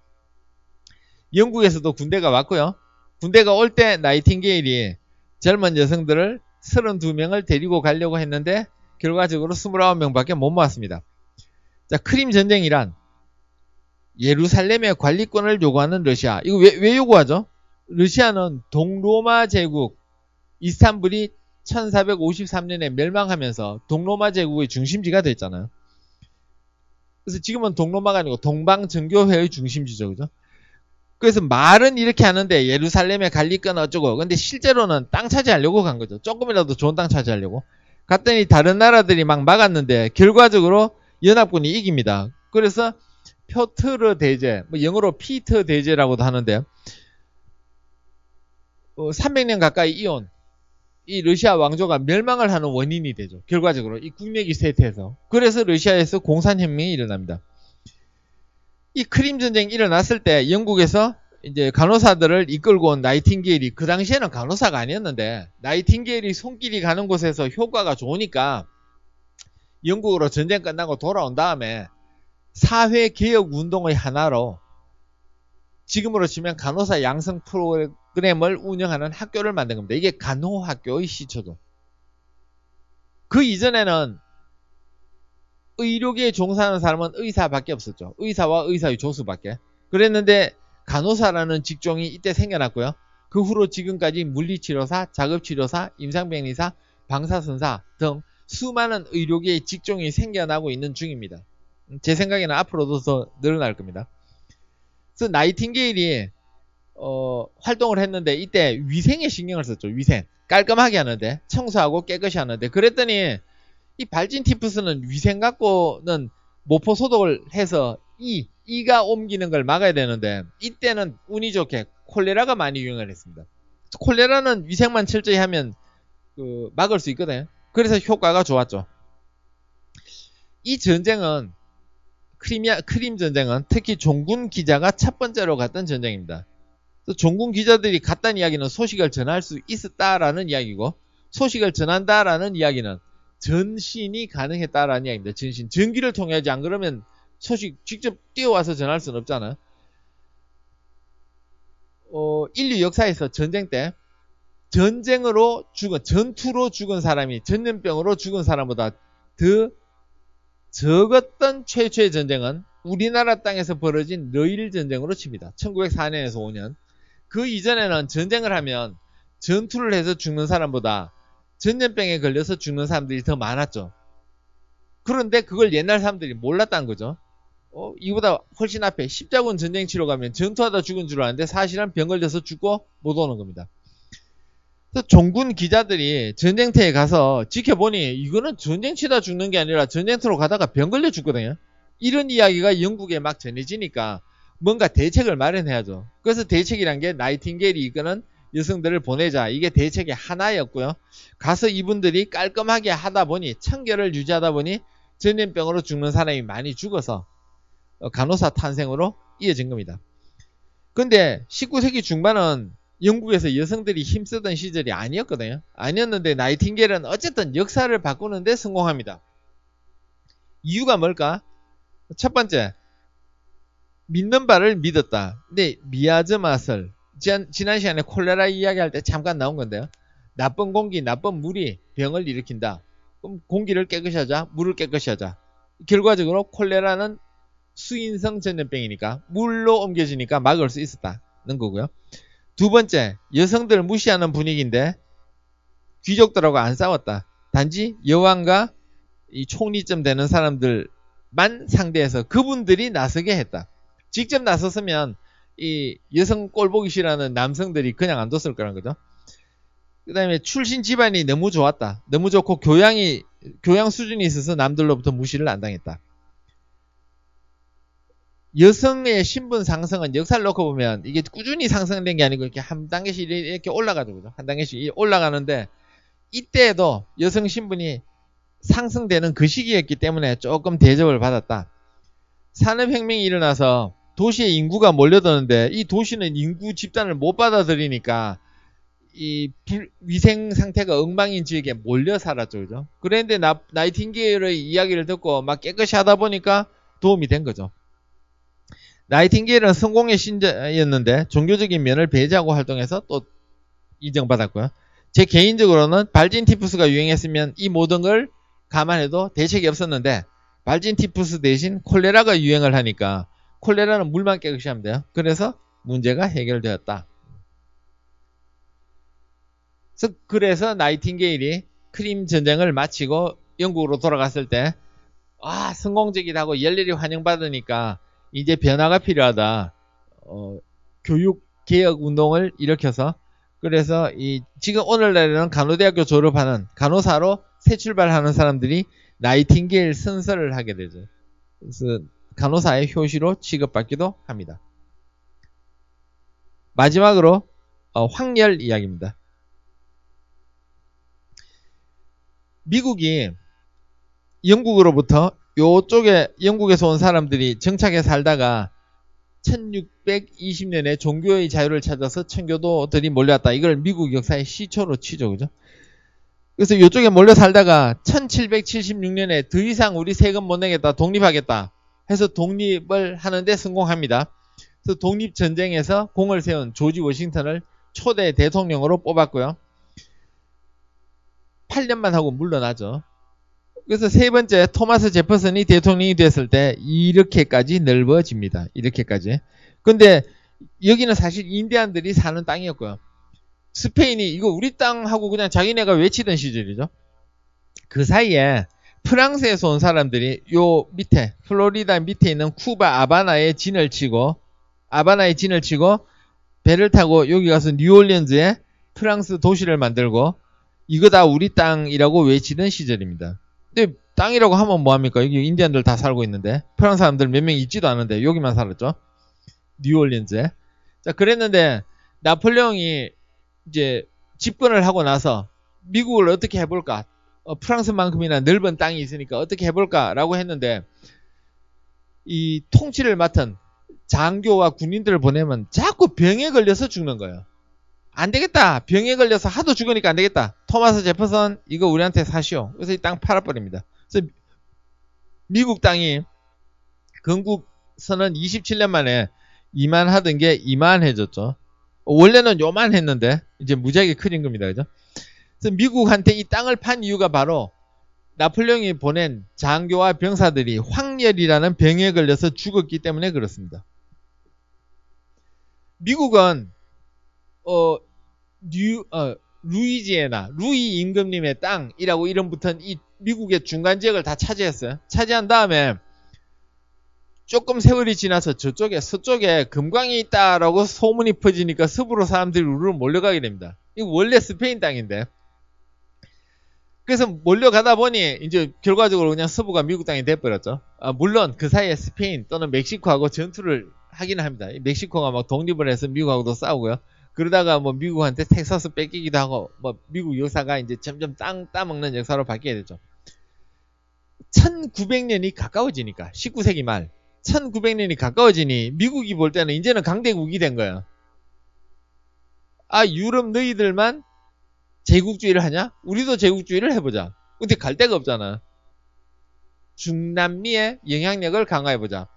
영국에서도 군대가 왔고요. 군대가 올 때 나이팅게일이 젊은 여성들을 32명을 데리고 가려고 했는데 결과적으로 29명밖에 못 모았습니다. 자, 크림 전쟁이란 예루살렘의 관리권을 요구하는 러시아. 이거 왜 요구하죠? 러시아는 동로마 제국, 이스탄불이 1453년에 멸망하면서 동로마 제국의 중심지가 됐잖아요. 그래서 지금은 동로마가 아니고 동방정교회의 중심지죠, 그죠? 그래서 말은 이렇게 하는데 예루살렘의 관리권 어쩌고, 근데 실제로는 땅 차지하려고 간 거죠. 조금이라도 좋은 땅 차지하려고 갔더니 다른 나라들이 막 막았는데 결과적으로 연합군이 이깁니다. 그래서 표트르 대제, 뭐 영어로 피터 대제라고도 하는데 300년 가까이 이온 이 러시아 왕조가 멸망을 하는 원인이 되죠. 결과적으로 이 국력이 쇠퇴해서. 그래서 러시아에서 공산혁명이 일어납니다. 이 크림 전쟁이 일어났을 때 영국에서 이제 간호사들을 이끌고 온 나이팅게일이, 그 당시에는 간호사가 아니었는데 나이팅게일이 손길이 가는 곳에서 효과가 좋으니까 영국으로 전쟁 끝나고 돌아온 다음에 사회개혁 운동의 하나로 지금으로 치면 간호사 양성 프로그램을 운영하는 학교를 만든 겁니다. 이게 간호학교의 시초죠. 그 이전에는 의료계에 종사하는 사람은 의사밖에 없었죠. 의사와 의사의 조수밖에. 그랬는데 간호사라는 직종이 이때 생겨났고요. 그 후로 지금까지 물리치료사, 작업치료사, 임상병리사, 방사선사 등 수많은 의료계의 직종이 생겨나고 있는 중입니다. 제 생각에는 앞으로도 더 늘어날 겁니다. 그래서 나이팅게일이 활동을 했는데 이때 위생에 신경을 썼죠. 위생. 깔끔하게 하는데, 청소하고 깨끗이 하는데, 그랬더니 이 발진 티푸스는 위생 갖고는 모포 소독을 해서 이가 옮기는 걸 막아야 되는데, 이때는 운이 좋게 콜레라가 많이 유행을 했습니다. 콜레라는 위생만 철저히 하면 막을 수 있거든요. 그래서 효과가 좋았죠. 이 전쟁은 크림 전쟁은 특히 종군 기자가 첫 번째로 갔던 전쟁입니다. 종군 기자들이 갔다는 이야기는 소식을 전할 수 있었다라는 이야기고, 소식을 전한다라는 이야기는 전신이 가능했다라는 이야기입니다. 전신. 전기를 통해야지, 안 그러면 소식 직접 뛰어와서 전할 수는 없잖아요. 인류 역사에서 전쟁 때 전투로 죽은 사람이 전염병으로 죽은 사람보다 더 적었던 최초의 전쟁은 우리나라 땅에서 벌어진 러일 전쟁으로 칩니다. 1904년에서 5년. 그 이전에는 전쟁을 하면 전투를 해서 죽는 사람보다 전염병에 걸려서 죽는 사람들이 더 많았죠. 그런데 그걸 옛날 사람들이 몰랐다는 거죠. 이보다 훨씬 앞에 십자군 전쟁 치러 가면 전투하다 죽은 줄 알았는데 사실은 병 걸려서 죽고 못 오는 겁니다. 그래서 종군 기자들이 전쟁터에 가서 지켜보니 이거는 전쟁 치다 죽는 게 아니라 전쟁터로 가다가 병 걸려 죽거든요. 이런 이야기가 영국에 막 전해지니까 뭔가 대책을 마련해야죠. 그래서 대책이란 게 나이팅게일이 이끄는 여성들을 보내자, 이게 대책의 하나였고요. 가서 이분들이 깔끔하게 하다 보니, 청결을 유지하다 보니 전염병으로 죽는 사람이 많이 죽어서 간호사 탄생으로 이어진 겁니다. 근데 19세기 중반은 영국에서 여성들이 힘쓰던 시절이 아니었거든요. 아니었는데 나이팅게일은 어쨌든 역사를 바꾸는데 성공합니다. 이유가 뭘까? 첫 번째, 믿는 바를 믿었다. 근데 미아즈마설, 지난 시간에 콜레라 이야기할 때 잠깐 나온 건데요. 나쁜 공기, 나쁜 물이 병을 일으킨다. 그럼 공기를 깨끗이 하자, 물을 깨끗이 하자. 결과적으로 콜레라는 수인성 전염병이니까 물로 옮겨지니까 막을 수 있었다는 거고요. 두 번째, 여성들을 무시하는 분위기인데 귀족들하고 안 싸웠다. 단지 여왕과 이 총리쯤 되는 사람들만 상대해서 그분들이 나서게 했다. 직접 나섰으면 이 여성 꼴보기 싫어하는 남성들이 그냥 안 뒀을 거란 거죠. 그 다음에 출신 집안이 너무 좋았다. 너무 좋고 교양 수준이 있어서 남들로부터 무시를 안 당했다. 여성의 신분 상승은 역사를 놓고 보면 이게 꾸준히 상승된 게 아니고 이렇게 한 단계씩 이렇게 올라가죠. 그죠? 한 단계씩 올라가는데 이때에도 여성 신분이 상승되는 그 시기였기 때문에 조금 대접을 받았다. 산업혁명이 일어나서 도시에 인구가 몰려드는데 이 도시는 인구 집단을 못 받아들이니까 이 위생 상태가 엉망인 지역에 몰려 살았죠. 그죠? 그런데 나이팅게일의 이야기를 듣고 막 깨끗이 하다 보니까 도움이 된 거죠. 나이팅게일은 성공의 신자였는데 종교적인 면을 배제하고 활동해서 또 인정받았고요. 제 개인적으로는 발진 티푸스가 유행했으면 이 모든 걸 감안해도 대책이 없었는데 발진 티푸스 대신 콜레라가 유행을 하니까 콜레라는 물만 깨끗이 하면 돼요. 그래서 문제가 해결되었다. 그래서 나이팅게일이 크림 전쟁을 마치고 영국으로 돌아갔을 때 성공적이라고 열렬히 환영받으니까 이제 변화가 필요하다. 교육 개혁 운동을 일으켜서 그래서 지금 오늘날에는 간호대학교 졸업하는 간호사로 새 출발하는 사람들이 나이팅게일 선서를 하게 되죠. 그래서 간호사의 효시로 취급받기도 합니다. 마지막으로 황열 이야기입니다. 미국이 영국으로부터 요쪽에 영국에서 온 사람들이 정착해 살다가 1620년에 종교의 자유를 찾아서 청교도들이 몰려왔다. 이걸 미국 역사의 시초로 치죠. 그죠? 그래서 요쪽에 몰려 살다가 1776년에 더 이상 우리 세금 못 내겠다. 독립하겠다. 해서 독립을 하는데 성공합니다. 그래서 독립전쟁에서 공을 세운 조지 워싱턴을 초대 대통령으로 뽑았고요. 8년만 하고 물러나죠. 그래서 세 번째, 토마스 제퍼슨이 대통령이 됐을 때 이렇게까지 넓어집니다. 이렇게까지. 근데 여기는 사실 인디안들이 사는 땅이었고요. 스페인이 이거 우리 땅하고 그냥 자기네가 외치던 시절이죠. 그 사이에 프랑스에서 온 사람들이 요 밑에, 플로리다 밑에 있는 쿠바 아바나에 진을 치고 배를 타고 여기 가서 뉴올리언즈에 프랑스 도시를 만들고 이거 다 우리 땅이라고 외치던 시절입니다. 근데 땅이라고 하면 뭐합니까? 여기 인디언들 다 살고 있는데 프랑스 사람들 몇 명 있지도 않은데 여기만 살았죠. 뉴올리언즈에. 자, 그랬는데 나폴레옹이 이제 집권을 하고 나서 미국을 어떻게 해볼까? 프랑스만큼이나 넓은 땅이 있으니까 어떻게 해볼까라고 했는데 이 통치를 맡은 장교와 군인들을 보내면 자꾸 병에 걸려서 죽는 거예요. 안 되겠다. 병에 걸려서 하도 죽으니까 안 되겠다. 토마스 제퍼슨 이거 우리한테 사시오. 그래서 이 땅 팔아버립니다. 그래서 미국 땅이 건국선언 27년 만에 이만하던 게 이만해졌죠. 원래는 요만했는데 이제 무지하게 커진 겁니다. 그죠? 그래서 미국한테 이 땅을 판 이유가 바로 나폴레옹이 보낸 장교와 병사들이 황열이라는 병에 걸려서 죽었기 때문에 그렇습니다. 미국은 루이지애나 루이 임금님의 땅이라고 이름 붙은 이 미국의 중간 지역을 다 차지했어요. 차지한 다음에 조금 세월이 지나서 저쪽에 서쪽에 금광이 있다라고 소문이 퍼지니까 서부로 사람들이 우르르 몰려가게 됩니다. 이거 원래 스페인 땅인데. 그래서 몰려가다 보니 이제 결과적으로 그냥 서부가 미국 땅이 돼버렸죠. 물론 그 사이에 스페인 또는 멕시코하고 전투를 하기는 합니다. 멕시코가 막 독립을 해서 미국하고도 싸우고요. 그러다가 뭐 미국한테 텍사스 뺏기기도 하고 뭐 미국 역사가 이제 점점 땅 따먹는 역사로 바뀌게 되죠. 1900년이 가까워지니까 19세기 말 1900년이 가까워지니 미국이 볼 때는 이제는 강대국이 된 거예요. 유럽 너희들만 제국주의를 하냐? 우리도 제국주의를 해보자. 근데 갈 데가 없잖아. 중남미의 영향력을 강화해보자.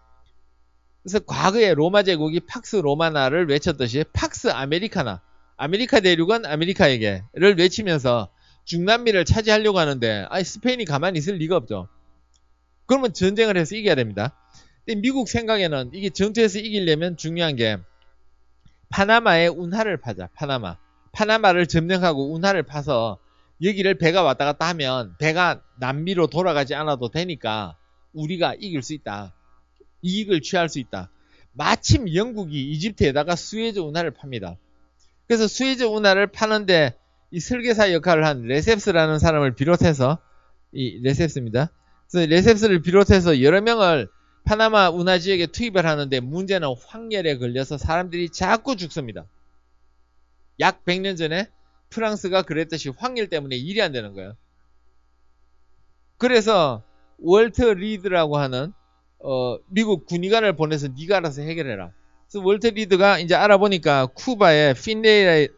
그래서 과거에 로마 제국이 팍스 로마나를 외쳤듯이 팍스 아메리카나, 아메리카 대륙은 아메리카에게를 외치면서 중남미를 차지하려고 하는데 스페인이 가만히 있을 리가 없죠. 그러면 전쟁을 해서 이겨야 됩니다. 근데 미국 생각에는 이게 전투에서 이기려면 중요한 게 파나마에 운하를 파자. 파나마를 점령하고 운하를 파서 여기를 배가 왔다 갔다 하면 배가 남미로 돌아가지 않아도 되니까 우리가 이길 수 있다. 이익을 취할 수 있다. 마침 영국이 이집트에다가 수에즈 운하를 팝니다. 그래서 수에즈 운하를 파는데 이 설계사 역할을 한 레셉스라는 사람을 비롯해서 레셉스입니다. 그래서 레셉스를 비롯해서 여러 명을 파나마 운하 지역에 투입을 하는데 문제는 황열에 걸려서 사람들이 자꾸 죽습니다. 약 100년 전에 프랑스가 그랬듯이 황열 때문에 일이 안 되는 거예요. 그래서 월터 리드라고 하는 미국 군의관을 보내서 네가 알아서 해결해라. 그래서 월터 리드가 이제 알아보니까 쿠바의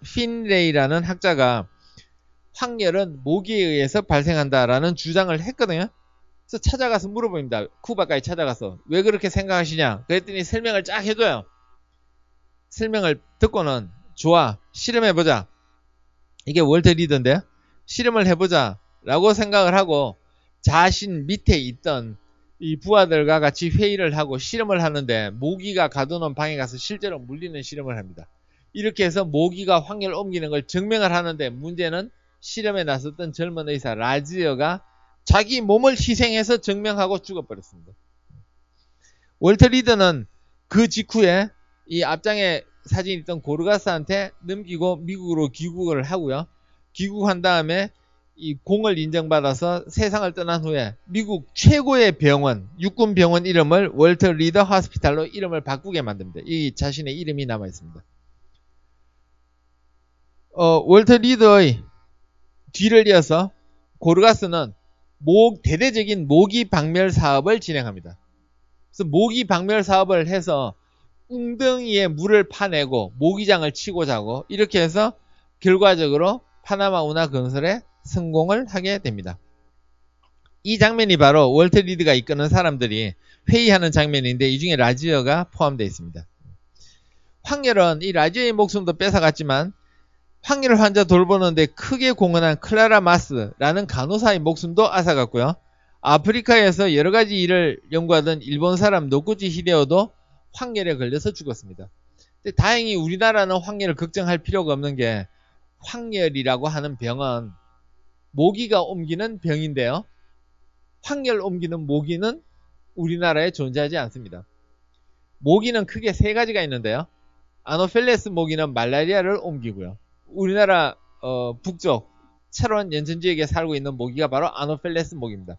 핀레이라는 학자가 황열은 모기에 의해서 발생한다라는 주장을 했거든요. 그래서 찾아가서 물어봅니다. 쿠바까지 찾아가서 왜 그렇게 생각하시냐? 그랬더니 설명을 쫙 해줘요. 설명을 듣고는 좋아, 실험해보자. 이게 월터 리드인데 실험을 해보자 라고 생각을 하고 자신 밑에 있던 이 부하들과 같이 회의를 하고 실험을 하는데 모기가 가두는 방에 가서 실제로 물리는 실험을 합니다. 이렇게 해서 모기가 황열을 옮기는 걸 증명을 하는데 문제는 실험에 나섰던 젊은 의사 라지어가 자기 몸을 희생해서 증명하고 죽어버렸습니다. 월터 리드는 그 직후에 이 앞장에 사진이 있던 고르가스한테 넘기고 미국으로 귀국을 하고요. 귀국한 다음에 이 공을 인정받아서 세상을 떠난 후에 미국 최고의 병원, 육군 병원 이름을 월터 리드 호스피탈로 이름을 바꾸게 만듭니다. 이 자신의 이름이 남아 있습니다. 월터 리드의 뒤를 이어서 고르가스는 대대적인 모기 박멸 사업을 진행합니다. 그래서 모기 박멸 사업을 해서 웅덩이에 물을 파내고 모기장을 치고 자고 이렇게 해서 결과적으로 파나마 운하 건설에 성공을 하게 됩니다. 이 장면이 바로 월터 리드가 이끄는 사람들이 회의하는 장면인데 이 중에 라지어가 포함되어 있습니다. 황열은 이 라지어의 목숨도 뺏어갔지만 황열 환자 돌보는데 크게 공헌한 클라라 마스라는 간호사의 목숨도 앗아갔고요. 아프리카에서 여러 가지 일을 연구하던 일본 사람 노구지 히데오도 황열에 걸려서 죽었습니다. 근데 다행히 우리나라는 황열을 걱정할 필요가 없는 게 황열이라고 하는 병은 모기가 옮기는 병인데요. 황열 옮기는 모기는 우리나라에 존재하지 않습니다. 모기는 크게 세 가지가 있는데요. 아노펠레스 모기는 말라리아를 옮기고요. 우리나라 북쪽 철원 연천 지역에 살고 있는 모기가 바로 아노펠레스 모기입니다.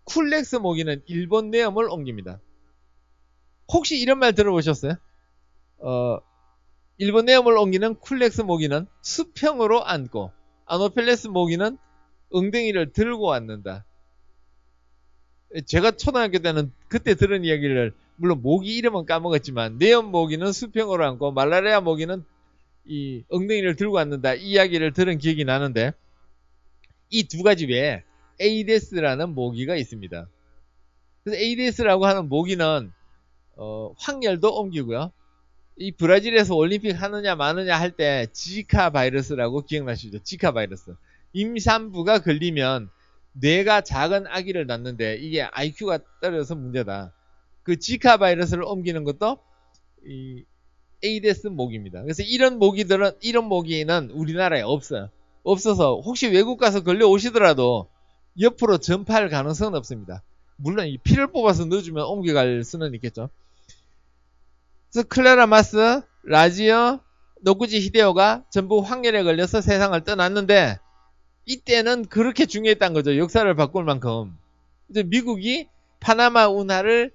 쿨렉스 모기는 일본 뇌염을 옮깁니다. 혹시 이런 말 들어보셨어요? 일본 뇌염을 옮기는 쿨렉스 모기는 수평으로 앉고 아노펠레스 모기는 엉덩이를 들고 앉는다. 제가 초등학교 때는 그때 들은 이야기를 물론 모기 이름은 까먹었지만 뇌염 모기는 수평으로 앉고 말라리아 모기는 이 엉덩이를 들고 앉는다 이 이야기를 들은 기억이 나는데 이 두 가지 외에 에이데스라는 모기가 있습니다. 그래서 에이데스라고 하는 모기는 황열도 옮기고요. 이 브라질에서 올림픽 하느냐 마느냐 할 때 지카 바이러스라고 기억나시죠? 지카 바이러스. 임산부가 걸리면 뇌가 작은 아기를 낳는데 이게 IQ가 떨어져서 문제다. 그 지카 바이러스를 옮기는 것도 이 에이데스 모기입니다. 그래서 이런 모기는 우리나라에 없어요. 없어서 혹시 외국 가서 걸려 오시더라도 옆으로 전파할 가능성은 없습니다. 물론 이 피를 뽑아서 넣어주면 옮겨갈 수는 있겠죠. 그래서 클라라 마스, 라지어, 노구지 히데오가 전부 황열에 걸려서 세상을 떠났는데 이때는 그렇게 중요했다는 거죠. 역사를 바꿀 만큼. 이제 미국이 파나마 운하를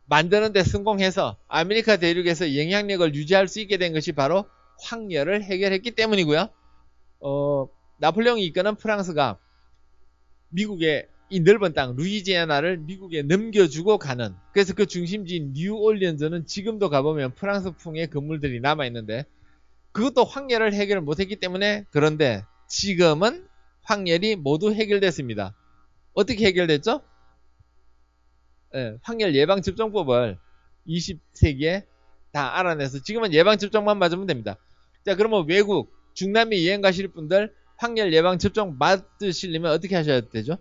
만드는 데 성공해서 아메리카 대륙에서 영향력을 유지할 수 있게 된 것이 바로 황열을 해결했기 때문이고요. 나폴레옹이 이끄는 프랑스가 미국의 이 넓은 땅 루이지애나를 미국에 넘겨주고 가는, 그래서 그 중심지인 뉴올리언즈는 지금도 가보면 프랑스풍의 건물들이 남아있는데 그것도 황열을 해결 못했기 때문에, 그런데 지금은 황열이 모두 해결됐습니다. 어떻게 해결됐죠? 황열 예방접종법을 20세기에 다 알아내서 지금은 예방접종만 맞으면 됩니다. 자, 그러면 외국 중남미 여행 가실 분들 황열 예방접종 맞으시려면 어떻게 하셔야 되죠?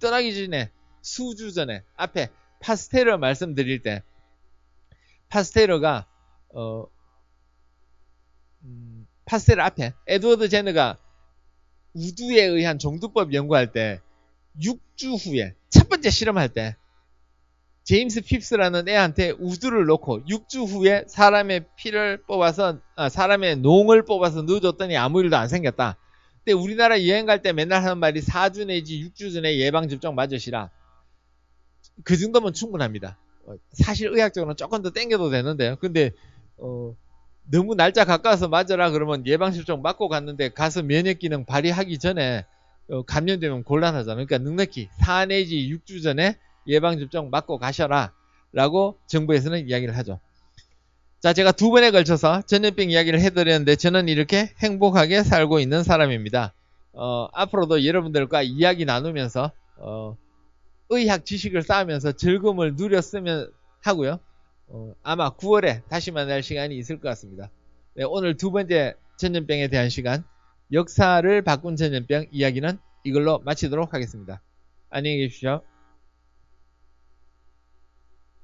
떠나기 전에 수주 전에 앞에 파스테르 말씀드릴 때 파스테르가 파스테르 앞에 에드워드 제너가 우두에 의한 종두법 연구할 때 6주 후에 첫 번째 실험할 때 제임스 핍스라는 애한테 우두를 놓고 6주 후에 사람의 피를 뽑아서 사람의 농을 뽑아서 넣어줬더니 아무 일도 안 생겼다. 근데 우리나라 여행 갈 때 맨날 하는 말이 4주 내지 6주 전에 예방접종 맞으시라. 그 정도면 충분합니다. 사실 의학적으로는 조금 더 땡겨도 되는데요. 근데 너무 날짜 가까워서 맞으라 그러면 예방접종 맞고 갔는데 가서 면역기능 발휘하기 전에 감염되면 곤란하잖아요. 그러니까 넉넉히 4 내지 6주 전에 예방접종 맞고 가셔라 라고 정부에서는 이야기를 하죠. 자, 제가 두 번에 걸쳐서 전염병 이야기를 해드렸는데 저는 이렇게 행복하게 살고 있는 사람입니다. 앞으로도 여러분들과 이야기 나누면서 의학 지식을 쌓으면서 즐거움을 누렸으면 하고요. 아마 9월에 다시 만날 시간이 있을 것 같습니다. 네, 오늘 두 번째 전염병에 대한 시간, 역사를 바꾼 전염병 이야기는 이걸로 마치도록 하겠습니다. 안녕히 계십시오.